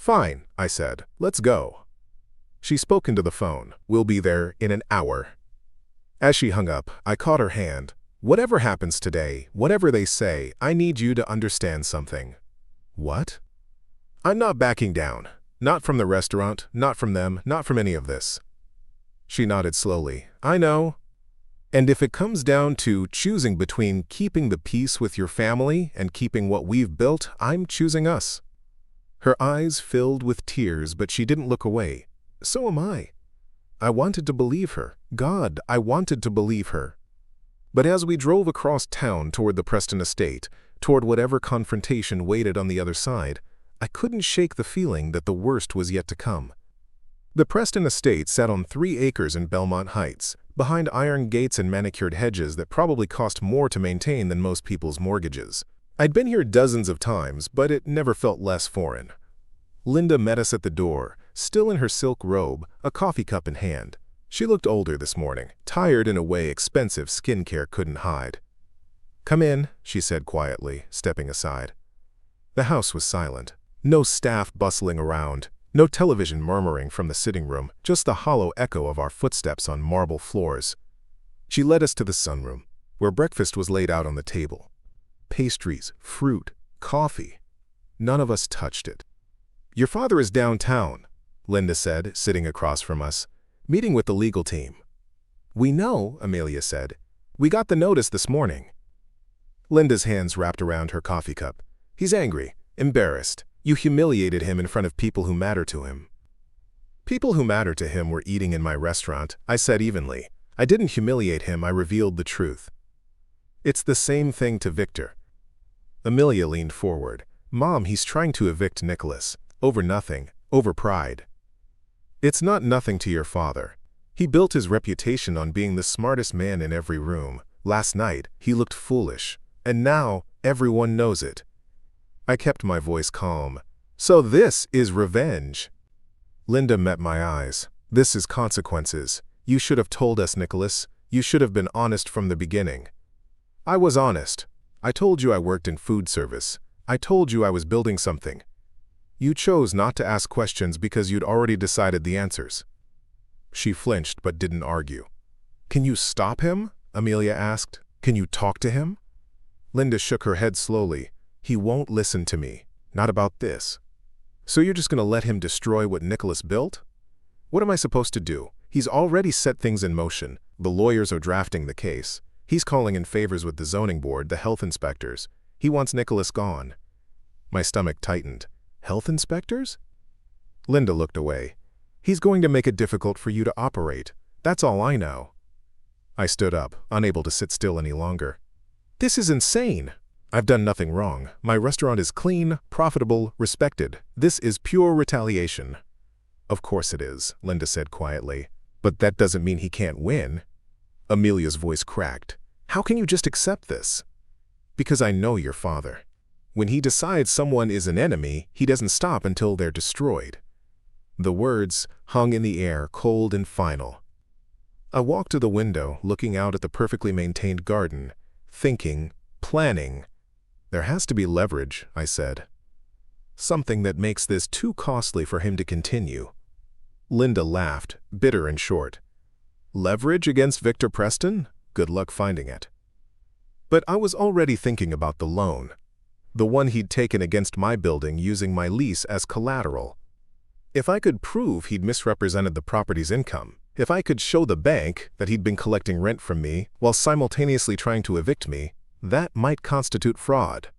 Fine, I said. Let's go. She spoke into the phone. We'll be there in an hour. As she hung up, I caught her hand. Whatever happens today, whatever they say, I need you to understand something. What? I'm not backing down. Not from the restaurant, not from them, not from any of this. She nodded slowly. I know. And if it comes down to choosing between keeping the peace with your family and keeping what we've built, I'm choosing us. Her eyes filled with tears, but she didn't look away. So am I. I wanted to believe her. God, I wanted to believe her. But as we drove across town toward the Preston estate, toward whatever confrontation waited on the other side, I couldn't shake the feeling that the worst was yet to come. The Preston estate sat on 3 acres in Belmont Heights, behind iron gates and manicured hedges that probably cost more to maintain than most people's mortgages. I'd been here dozens of times, but it never felt less foreign. Linda met us at the door, still in her silk robe, a coffee cup in hand. She looked older this morning, tired in a way expensive skincare couldn't hide. Come in, she said quietly, stepping aside. The house was silent. No staff bustling around, no television murmuring from the sitting room, just the hollow echo of our footsteps on marble floors. She led us to the sunroom, where breakfast was laid out on the table. Pastries, fruit, coffee. None of us touched it. Your father is downtown, Linda said, sitting across from us, meeting with the legal team. We know, Amelia said. We got the notice this morning. Linda's hands wrapped around her coffee cup. He's angry, embarrassed. You humiliated him in front of people who matter to him. People who matter to him were eating in my restaurant, I said evenly. I didn't humiliate him, I revealed the truth. It's the same thing to Victor. Amelia leaned forward. Mom, he's trying to evict Nicholas. Over nothing, over pride. It's not nothing to your father. He built his reputation on being the smartest man in every room. Last night, he looked foolish. And now, everyone knows it. I kept my voice calm. So this is revenge. Linda met my eyes. This is consequences. You should have told us, Nicholas. You should have been honest from the beginning. I was honest. I told you I worked in food service. I told you I was building something. You chose not to ask questions because you'd already decided the answers. She flinched but didn't argue. Can you stop him? Amelia asked. Can you talk to him? Linda shook her head slowly. He won't listen to me. Not about this. So you're just going to let him destroy what Nicholas built? What am I supposed to do? He's already set things in motion. The lawyers are drafting the case. He's calling in favors with the zoning board, the health inspectors. He wants Nicholas gone. My stomach tightened. Health inspectors? Linda looked away. He's going to make it difficult for you to operate. That's all I know. I stood up, unable to sit still any longer. This is insane. I've done nothing wrong. My restaurant is clean, profitable, respected. This is pure retaliation. Of course it is, Linda said quietly. But that doesn't mean he can't win. Amelia's voice cracked. How can you just accept this? Because I know your father. When he decides someone is an enemy, he doesn't stop until they're destroyed. The words hung in the air, cold and final. I walked to the window, looking out at the perfectly maintained garden, thinking, planning. There has to be leverage, I said. Something that makes this too costly for him to continue. Linda laughed, bitter and short. Leverage against Victor Preston? Good luck finding it. But I was already thinking about the loan. The one he'd taken against my building using my lease as collateral. If I could prove he'd misrepresented the property's income, if I could show the bank that he'd been collecting rent from me while simultaneously trying to evict me, that might constitute fraud.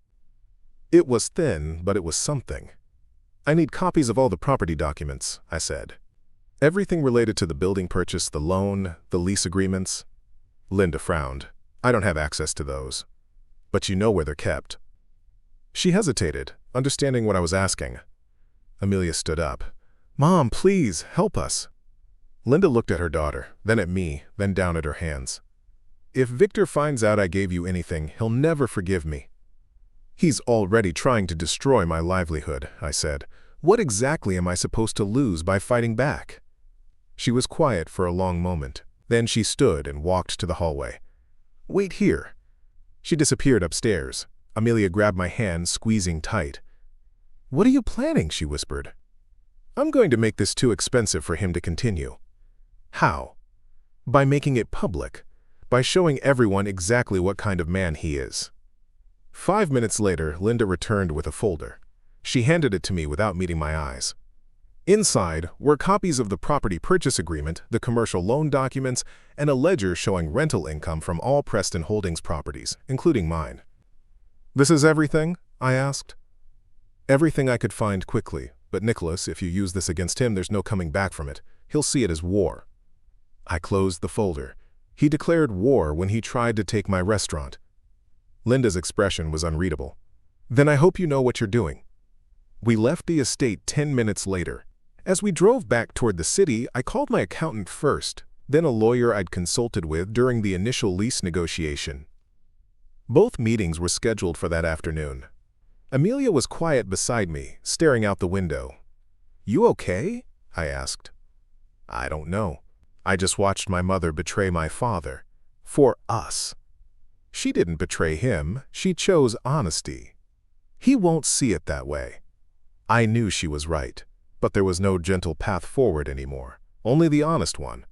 It was thin, but it was something. I need copies of all the property documents, I said. Everything related to the building purchase, the loan, the lease agreements. Linda frowned. I don't have access to those. But you know where they're kept. She hesitated, understanding what I was asking. Amelia stood up. Mom, please, help us. Linda looked at her daughter, then at me, then down at her hands. If Victor finds out I gave you anything, he'll never forgive me. He's already trying to destroy my livelihood, I said. What exactly am I supposed to lose by fighting back? She was quiet for a long moment. Then she stood and walked to the hallway. Wait here. She disappeared upstairs. Amelia grabbed my hand, squeezing tight. What are you planning? She whispered. I'm going to make this too expensive for him to continue. How? By making it public. By showing everyone exactly what kind of man he is. 5 minutes later, Linda returned with a folder. She handed it to me without meeting my eyes. Inside were copies of the property purchase agreement, the commercial loan documents, and a ledger showing rental income from all Preston Holdings properties, including mine. "This is everything?" I asked. "Everything I could find quickly, but Nicholas, if you use this against him, there's no coming back from it. He'll see it as war." I closed the folder. He declared war when he tried to take my restaurant. Linda's expression was unreadable. "Then I hope you know what you're doing." We left the estate 10 minutes later. As we drove back toward the city, I called my accountant first, then a lawyer I'd consulted with during the initial lease negotiation. Both meetings were scheduled for that afternoon. Amelia was quiet beside me, staring out the window. "You okay?" I asked. "I don't know. I just watched my mother betray my father. For us. She didn't betray him. She chose honesty. He won't see it that way." I knew she was right, but there was no gentle path forward anymore, only the honest one.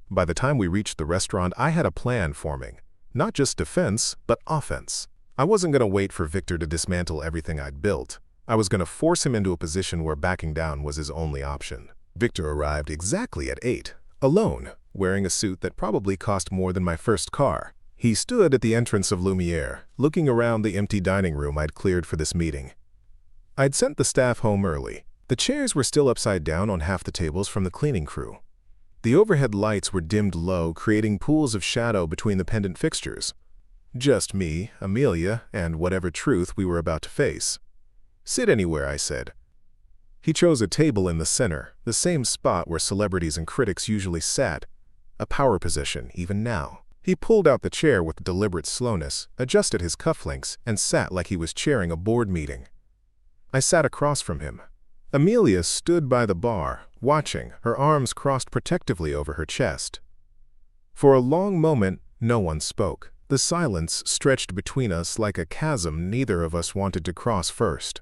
By the time we reached the restaurant, I had a plan forming. Not just defense, but offense. I wasn't going to wait for Victor to dismantle everything I'd built. I was going to force him into a position where backing down was his only option. Victor arrived exactly at 8, alone, wearing a suit that probably cost more than my first car. He stood at the entrance of Lumiere, looking around the empty dining room I'd cleared for this meeting. I'd sent the staff home early. The chairs were still upside down on half the tables from the cleaning crew. The overhead lights were dimmed low, creating pools of shadow between the pendant fixtures. Just me, Amelia, and whatever truth we were about to face. "Sit anywhere," I said. He chose a table in the center, the same spot where celebrities and critics usually sat, a power position even now. He pulled out the chair with deliberate slowness, adjusted his cufflinks, and sat like he was chairing a board meeting. I sat across from him. Amelia stood by the bar, watching, her arms crossed protectively over her chest. For a long moment, no one spoke. The silence stretched between us like a chasm neither of us wanted to cross first.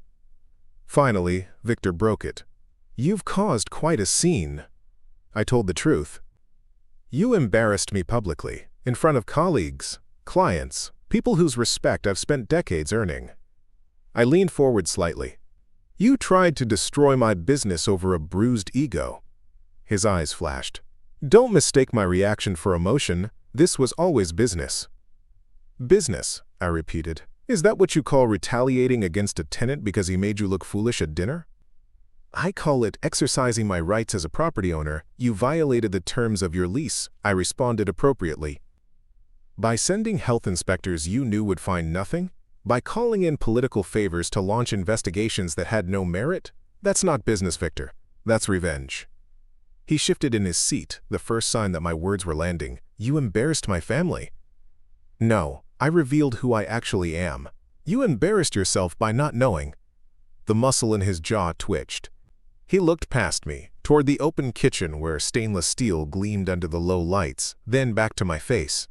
Finally, Victor broke it. "You've caused quite a scene." I told the truth. "You embarrassed me publicly, in front of colleagues, clients, people whose respect I've spent decades earning." I leaned forward slightly. "You tried to destroy my business over a bruised ego." His eyes flashed. "Don't mistake my reaction for emotion. This was always business." "Business," I repeated. "Is that what you call retaliating against a tenant because he made you look foolish at dinner?" "I call it exercising my rights as a property owner. You violated the terms of your lease," I responded appropriately. "By sending health inspectors you knew would find nothing? By calling in political favors to launch investigations that had no merit? That's not business, Victor. That's revenge." He shifted in his seat, the first sign that my words were landing. "You embarrassed my family." "No, I revealed who I actually am. You embarrassed yourself by not knowing." The muscle in his jaw twitched. He looked past me, toward the open kitchen where stainless steel gleamed under the low lights, then back to my face.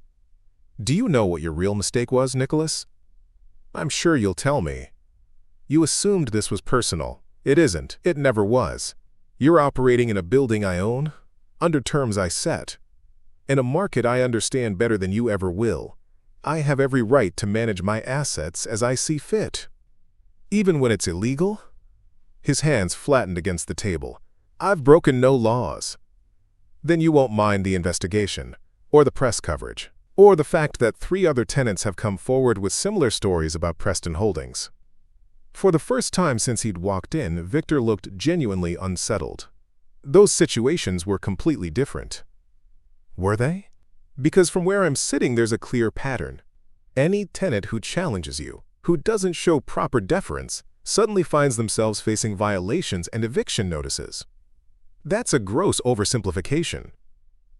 "Do you know what your real mistake was, Nicholas?" "I'm sure you'll tell me." "You assumed this was personal. It isn't. It never was. You're operating in a building I own, under terms I set. In a market I understand better than you ever will. I have every right to manage my assets as I see fit. Even when it's illegal?" His hands flattened against the table. "I've broken no laws." "Then you won't mind the investigation, or the press coverage, or the fact that 3 other tenants have come forward with similar stories about Preston Holdings." For the first time since he'd walked in, Victor looked genuinely unsettled. Those situations were completely different. Were they? Because from where I'm sitting there's a clear pattern. Any tenant who challenges you, who doesn't show proper deference, suddenly finds themselves facing violations and eviction notices. That's a gross oversimplification.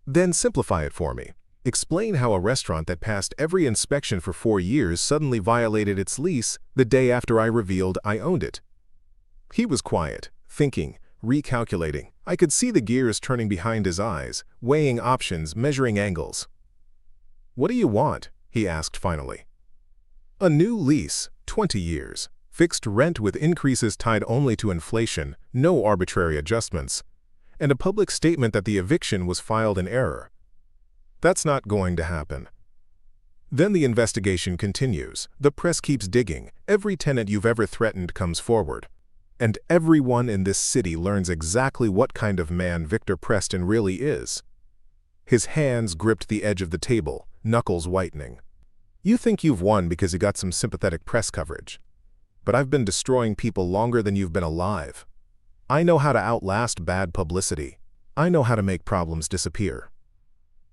Then simplify it for me. Explain how a restaurant that passed every inspection for 4 years suddenly violated its lease the day after I revealed I owned it. He was quiet, thinking, recalculating. I could see the gears turning behind his eyes, weighing options, measuring angles. "What do you want?" he asked finally. "A new lease, 20 years, fixed rent with increases tied only to inflation, no arbitrary adjustments, and a public statement that the eviction was filed in error. That's not going to happen. Then the investigation continues. The press keeps digging. Every tenant you've ever threatened comes forward. And everyone in this city learns exactly what kind of man Victor Preston really is. His hands gripped the edge of the table, knuckles whitening. You think you've won because you got some sympathetic press coverage. But I've been destroying people longer than you've been alive. I know how to outlast bad publicity. I know how to make problems disappear.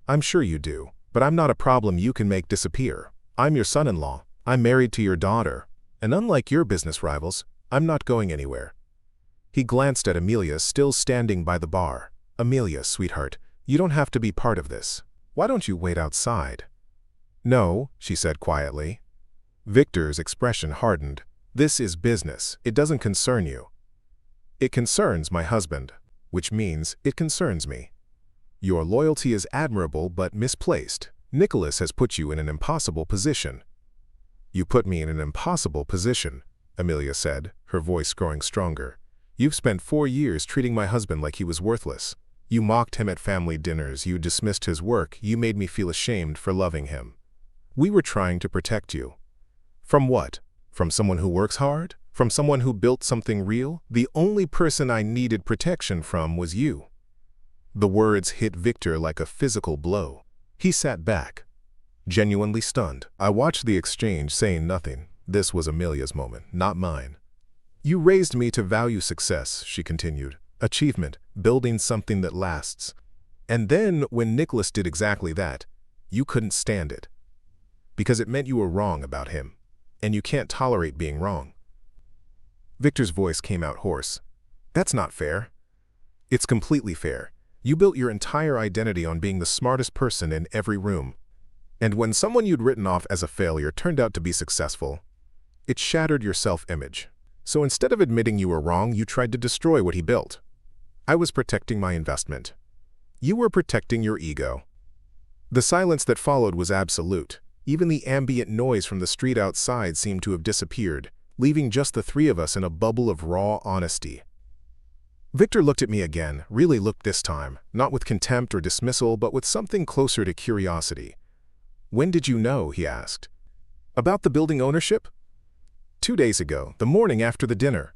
I'm sure you do, but I'm not a problem you can make disappear. I'm your son-in-law. I'm married to your daughter. And unlike your business rivals, I'm not going anywhere. He glanced at Amelia, still standing by the bar. Amelia, sweetheart, you don't have to be part of this. Why don't you wait outside? No, she said quietly. Victor's expression hardened. This is business. It doesn't concern you. It concerns my husband, which means it concerns me. Your loyalty is admirable but misplaced. Nicholas has put you in an impossible position. You put me in an impossible position, Amelia said, her voice growing stronger. You've spent 4 years treating my husband like he was worthless. You mocked him at family dinners, you dismissed his work, you made me feel ashamed for loving him. We were trying to protect you. From what? From someone who works hard? From someone who built something real? The only person I needed protection from was you. The words hit Victor like a physical blow. He sat back, genuinely stunned. I watched the exchange, saying nothing. This was Amelia's moment, not mine. You raised me to value success, she continued. Achievement, building something that lasts. And then, when Nicholas did exactly that, you couldn't stand it. Because it meant you were wrong about him. And you can't tolerate being wrong. Victor's voice came out hoarse. That's not fair. It's completely fair. You built your entire identity on being the smartest person in every room. And when someone you'd written off as a failure turned out to be successful, it shattered your self-image. So instead of admitting you were wrong, you tried to destroy what he built. I was protecting my investment. You were protecting your ego. The silence that followed was absolute. Even the ambient noise from the street outside seemed to have disappeared, leaving just the three of us in a bubble of raw honesty. Victor looked at me again, really looked this time, not with contempt or dismissal, but with something closer to curiosity. When did you know, he asked. About the building ownership? 2 days ago, the morning after the dinner.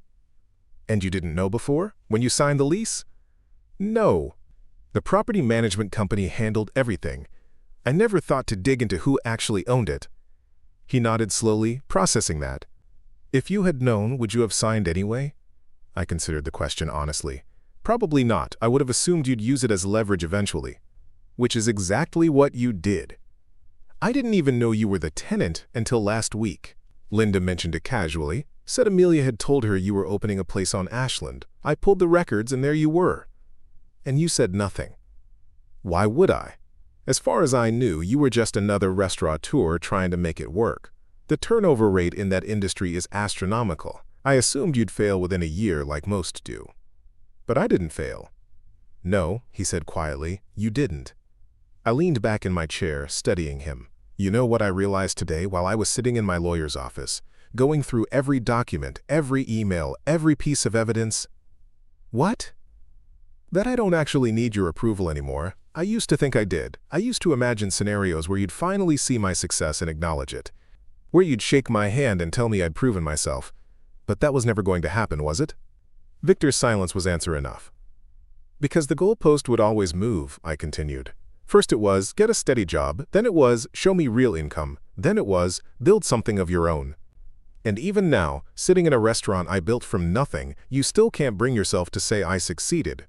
And you didn't know before, when you signed the lease? No. The property management company handled everything. I never thought to dig into who actually owned it. He nodded slowly, processing that. If you had known, would you have signed anyway? I considered the question honestly. Probably not. I would have assumed you'd use it as leverage eventually. Which is exactly what you did. I didn't even know you were the tenant until last week. Linda mentioned it casually, said Amelia had told her you were opening a place on Ashland. I pulled the records and there you were. And you said nothing. Why would I? As far as I knew, you were just another restaurateur trying to make it work. The turnover rate in that industry is astronomical. I assumed you'd fail within a year like most do. But I didn't fail. No, he said quietly, you didn't. I leaned back in my chair, studying him. You know what I realized today while I was sitting in my lawyer's office, going through every document, every email, every piece of evidence? What? That I don't actually need your approval anymore. I used to think I did. I used to imagine scenarios where you'd finally see my success and acknowledge it. Where you'd shake my hand and tell me I'd proven myself. But that was never going to happen, was it? Victor's silence was answer enough. Because the goalpost would always move, I continued. First it was, get a steady job, then it was, show me real income, then it was, build something of your own. And even now, sitting in a restaurant I built from nothing, you still can't bring yourself to say I succeeded.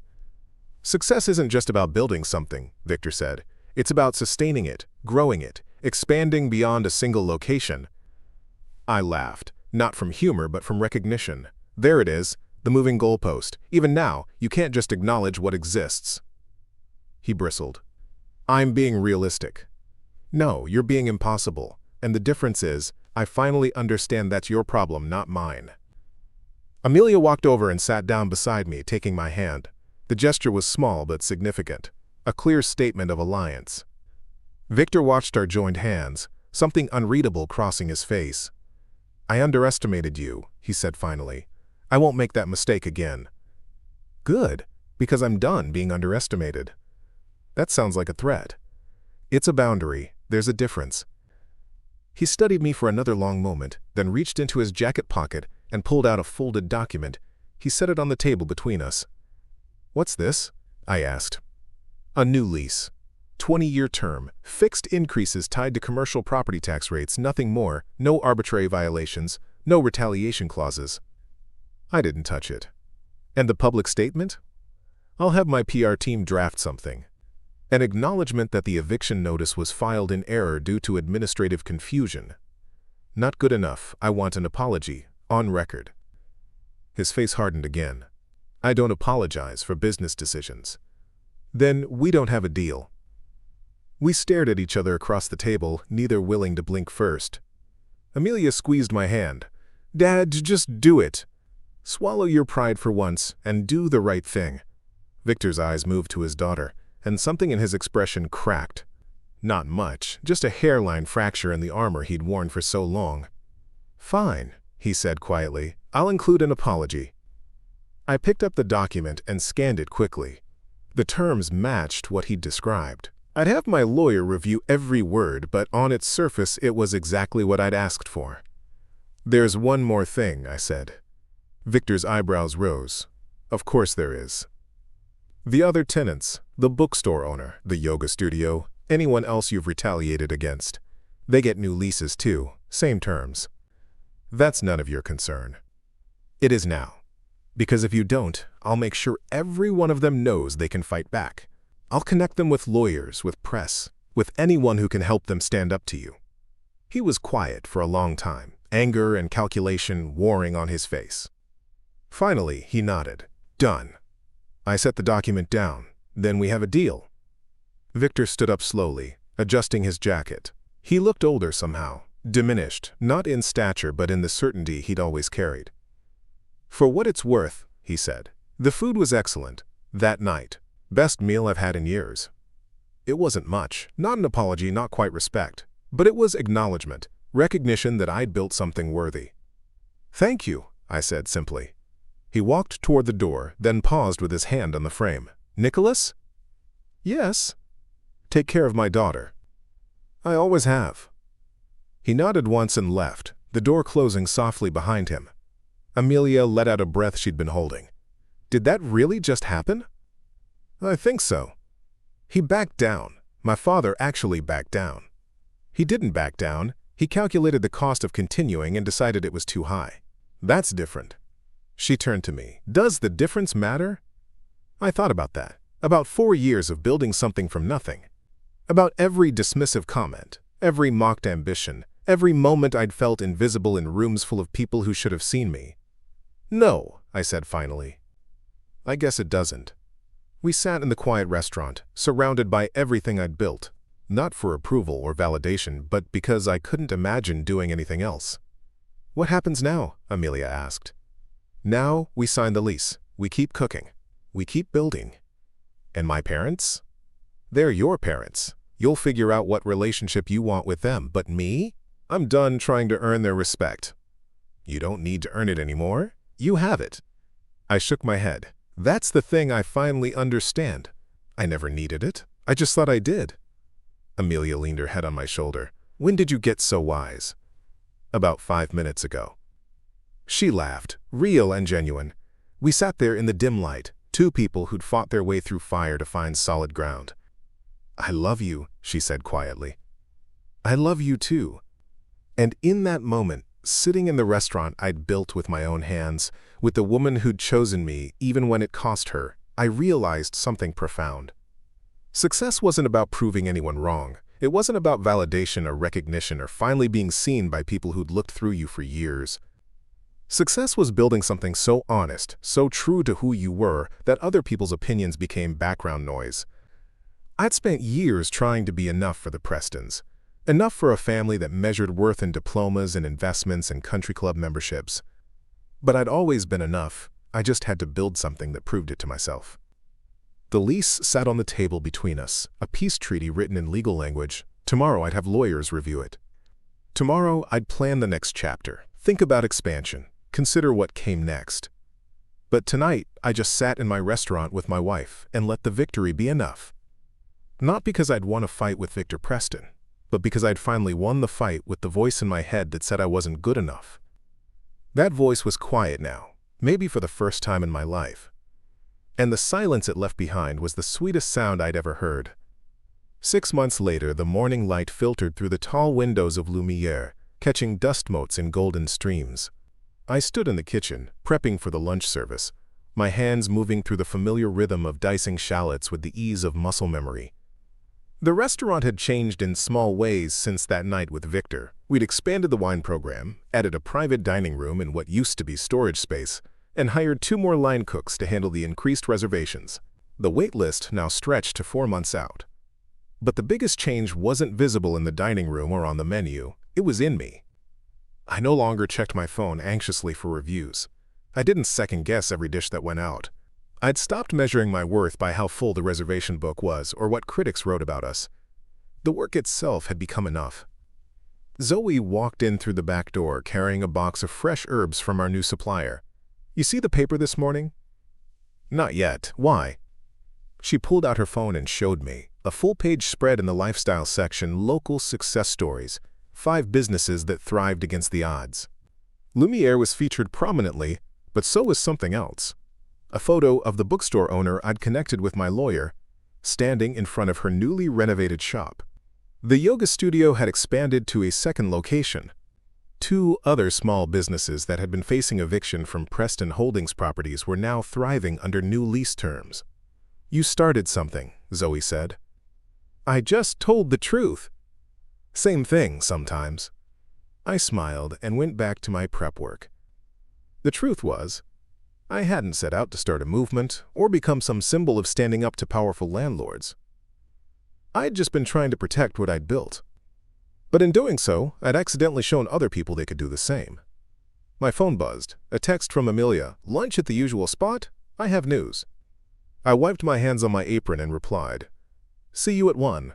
Success isn't just about building something, Victor said. It's about sustaining it, growing it, expanding beyond a single location. I laughed, not from humor but from recognition. There it is, the moving goalpost. Even now, you can't just acknowledge what exists. He bristled. I'm being realistic. No, you're being impossible. And the difference is, I finally understand that's your problem, not mine. Amelia walked over and sat down beside me, taking my hand. The gesture was small but significant, a clear statement of alliance. Victor watched our joined hands, something unreadable crossing his face. I underestimated you, he said finally. I won't make that mistake again. Good, because I'm done being underestimated. That sounds like a threat. It's a boundary. There's a difference. He studied me for another long moment, then reached into his jacket pocket and pulled out a folded document. He set it on the table between us. What's this? I asked. A new lease. 20-year term, fixed increases tied to commercial property tax rates, nothing more, no arbitrary violations, no retaliation clauses. I didn't touch it. And the public statement? I'll have my PR team draft something. An acknowledgement that the eviction notice was filed in error due to administrative confusion. Not good enough. I want an apology, on record. His face hardened again. I don't apologize for business decisions. Then we don't have a deal. We stared at each other across the table, neither willing to blink first. Amelia squeezed my hand. Dad, just do it. Swallow your pride for once and do the right thing. Victor's eyes moved to his daughter, and something in his expression cracked. Not much, just a hairline fracture in the armor he'd worn for so long. Fine, he said quietly. I'll include an apology. I picked up the document and scanned it quickly. The terms matched what he'd described. I'd have my lawyer review every word, but on its surface it was exactly what I'd asked for. There's one more thing, I said. Victor's eyebrows rose. Of course there is. The other tenants, the bookstore owner, the yoga studio, anyone else you've retaliated against. They get new leases too, same terms. That's none of your concern. It is now. Because if you don't, I'll make sure every one of them knows they can fight back. I'll connect them with lawyers, with press, with anyone who can help them stand up to you. He was quiet for a long time, anger and calculation warring on his face. Finally, he nodded. Done. I set the document down. Then we have a deal. Victor stood up slowly, adjusting his jacket. He looked older somehow, diminished, not in stature but in the certainty he'd always carried. For what it's worth, he said, the food was excellent. That night. Best meal I've had in years. It wasn't much, not an apology, not quite respect, but it was acknowledgement, recognition that I'd built something worthy. Thank you, I said simply. He walked toward the door, then paused with his hand on the frame. Nicholas? Yes. Take care of my daughter. I always have. He nodded once and left, the door closing softly behind him. Amelia let out a breath she'd been holding. Did that really just happen? I think so. He backed down. My father actually backed down. He didn't back down. He calculated the cost of continuing and decided it was too high. That's different. She turned to me. Does the difference matter? I thought about that. About 4 years of building something from nothing. About every dismissive comment, every mocked ambition, every moment I'd felt invisible in rooms full of people who should have seen me. No, I said finally. I guess it doesn't. We sat in the quiet restaurant, surrounded by everything I'd built, not for approval or validation, but because I couldn't imagine doing anything else. What happens now? Amelia asked. Now we sign the lease. We keep cooking. We keep building. And my parents? They're your parents. You'll figure out what relationship you want with them, but me? I'm done trying to earn their respect. You don't need to earn it anymore. You have it. I shook my head. That's the thing I finally understand. I never needed it. I just thought I did. Amelia leaned her head on my shoulder. When did you get so wise? About 5 minutes ago. She laughed, real and genuine. We sat there in the dim light, two people who'd fought their way through fire to find solid ground. I love you, she said quietly. I love you too. And in that moment, sitting in the restaurant I'd built with my own hands, with the woman who'd chosen me even when it cost her, I realized something profound. Success wasn't about proving anyone wrong. It wasn't about validation or recognition or finally being seen by people who'd looked through you for years. Success was building something so honest, so true to who you were, that other people's opinions became background noise. I'd spent years trying to be enough for the Prestons. Enough for a family that measured worth in diplomas and investments and country club memberships. But I'd always been enough. I just had to build something that proved it to myself. The lease sat on the table between us, a peace treaty written in legal language. Tomorrow I'd have lawyers review it. Tomorrow I'd plan the next chapter, Think about expansion. Consider what came next. But tonight, I just sat in my restaurant with my wife and let the victory be enough. Not because I'd won a fight with Victor Preston, but because I'd finally won the fight with the voice in my head that said I wasn't good enough. That voice was quiet now, maybe for the first time in my life. And the silence it left behind was the sweetest sound I'd ever heard. 6 months later, the morning light filtered through the tall windows of Lumiere, catching dust motes in golden streams. I stood in the kitchen, prepping for the lunch service, my hands moving through the familiar rhythm of dicing shallots with the ease of muscle memory. The restaurant had changed in small ways since that night with Victor. We'd expanded the wine program, added a private dining room in what used to be storage space, and hired 2 more line cooks to handle the increased reservations. The wait list now stretched to 4 months out. But the biggest change wasn't visible in the dining room or on the menu, it was in me. I no longer checked my phone anxiously for reviews. I didn't second-guess every dish that went out. I'd stopped measuring my worth by how full the reservation book was or what critics wrote about us. The work itself had become enough. Zoe walked in through the back door carrying a box of fresh herbs from our new supplier. "You see the paper this morning?" "Not yet. Why?" She pulled out her phone and showed me. A full-page spread in the lifestyle section, local success stories, 5 businesses that thrived against the odds. Lumiere was featured prominently, but so was something else. A photo of the bookstore owner I'd connected with my lawyer, standing in front of her newly renovated shop. The yoga studio had expanded to a second location. 2 other small businesses that had been facing eviction from Preston Holdings properties were now thriving under new lease terms. "You started something," Zoe said. "I just told the truth." "Same thing sometimes." I smiled and went back to my prep work. The truth was, I hadn't set out to start a movement or become some symbol of standing up to powerful landlords. I'd just been trying to protect what I'd built. But in doing so, I'd accidentally shown other people they could do the same. My phone buzzed. A text from Amelia. "Lunch at the usual spot? I have news." I wiped my hands on my apron and replied, "See you at 1.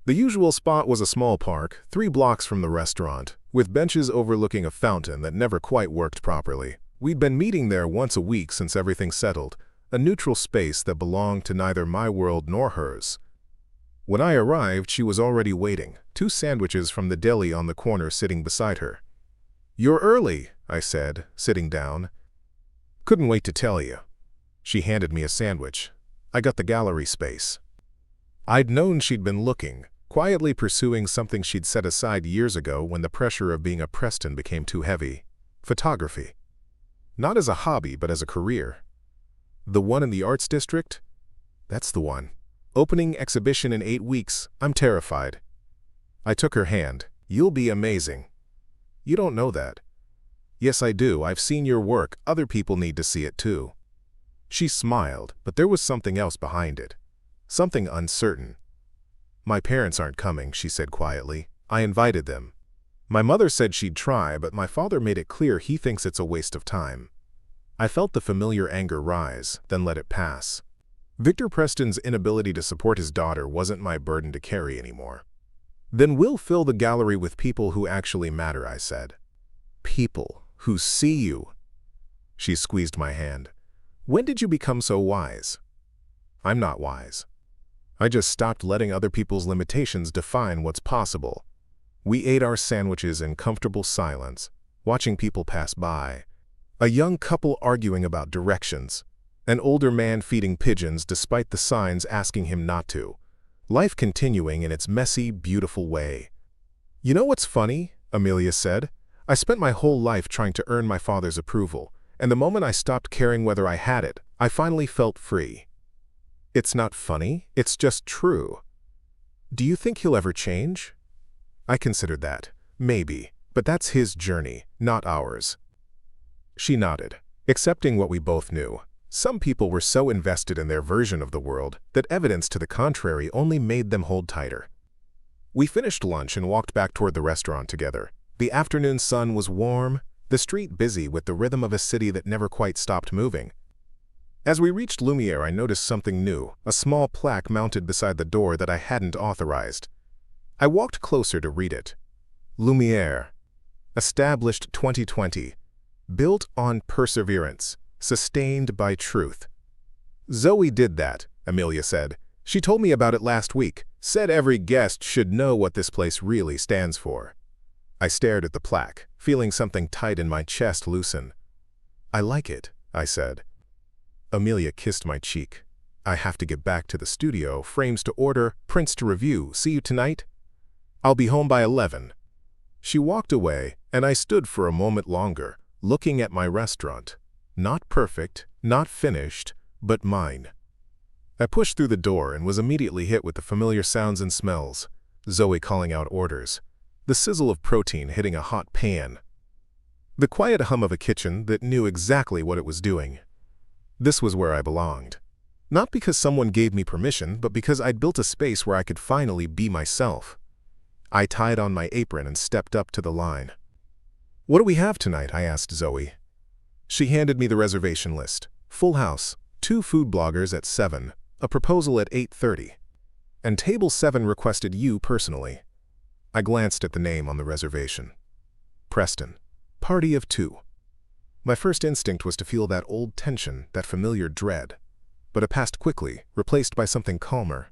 The usual spot was a small park, 3 blocks from the restaurant, with benches overlooking a fountain that never quite worked properly. We'd been meeting there once a week since everything settled, a neutral space that belonged to neither my world nor hers. When I arrived, she was already waiting, 2 sandwiches from the deli on the corner sitting beside her. "You're early," I said, sitting down. "Couldn't wait to tell you." She handed me a sandwich. I got the gallery space. I'd known she'd been looking, quietly pursuing something she'd set aside years ago when the pressure of being a Preston became too heavy. Photography. Not as a hobby, but as a career. The one in the Arts District? That's the one. Opening exhibition in 8 weeks. I'm terrified. I took her hand. "You'll be amazing." "You don't know that." "Yes, I do. I've seen your work. Other people need to see it too." She smiled, but there was something else behind it. Something uncertain. "My parents aren't coming," she said quietly. "I invited them. My mother said she'd try, but my father made it clear he thinks it's a waste of time." I felt the familiar anger rise, then let it pass. Victor Preston's inability to support his daughter wasn't my burden to carry anymore. "Then we'll fill the gallery with people who actually matter," I said. "People who see you." She squeezed my hand. "When did you become so wise?" "I'm not wise. I just stopped letting other people's limitations define what's possible." We ate our sandwiches in comfortable silence, watching people pass by. A young couple arguing about directions. An older man feeding pigeons despite the signs asking him not to. Life continuing in its messy, beautiful way. "You know what's funny?" Amelia said. "I spent my whole life trying to earn my father's approval, and the moment I stopped caring whether I had it, I finally felt free." "It's not funny, it's just true." "Do you think he'll ever change?" I considered that. Maybe, but that's his journey, not ours. She nodded, accepting what we both knew. Some people were so invested in their version of the world that evidence to the contrary only made them hold tighter. We finished lunch and walked back toward the restaurant together. The afternoon sun was warm, the street busy with the rhythm of a city that never quite stopped moving. As we reached Lumiere, I noticed something new, a small plaque mounted beside the door that I hadn't authorized. I walked closer to read it. "Lumiere." Established 2020. Built on perseverance. Sustained by truth. Zoe did that, Amelia said. She told me about it last week. Said every guest should know what this place really stands for. I stared at the plaque, feeling something tight in my chest loosen. I like it, I said. Amelia kissed my cheek. I have to get back to the studio, frames to order, prints to review. See you tonight? I'll be home by 11. She walked away, and I stood for a moment longer, looking at my restaurant. Not perfect, not finished, but mine. I pushed through the door and was immediately hit with the familiar sounds and smells. Zoe calling out orders. The sizzle of protein hitting a hot pan. The quiet hum of a kitchen that knew exactly what it was doing. This was where I belonged. Not because someone gave me permission, but because I'd built a space where I could finally be myself. I tied on my apron and stepped up to the line. "What do we have tonight?" I asked Zoe. She handed me the reservation list. Full house, 2 food bloggers at 7, a proposal at 8:30. And table 7 requested you personally. I glanced at the name on the reservation. Preston. Party of 2. My first instinct was to feel that old tension, that familiar dread. But it passed quickly, replaced by something calmer.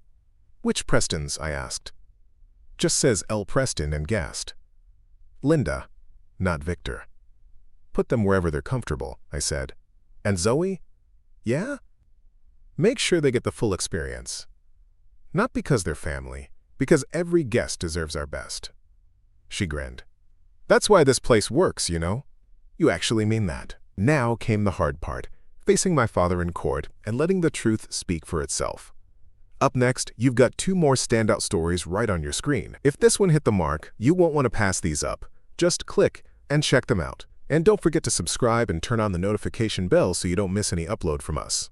"Which Prestons?" I asked. "Just says L. Preston and guest." "Linda, not Victor." "Put them wherever they're comfortable," I said. "And Zoe?" "Yeah?" "Make sure they get the full experience. Not because they're family, because every guest deserves our best." She grinned. "That's why this place works, you know." "You actually mean that." Now came the hard part, facing my father in court and letting the truth speak for itself. Up next, you've got 2 more standout stories right on your screen. If this one hit the mark, you won't want to pass these up. Just click and check them out. And don't forget to subscribe and turn on the notification bell so you don't miss any upload from us.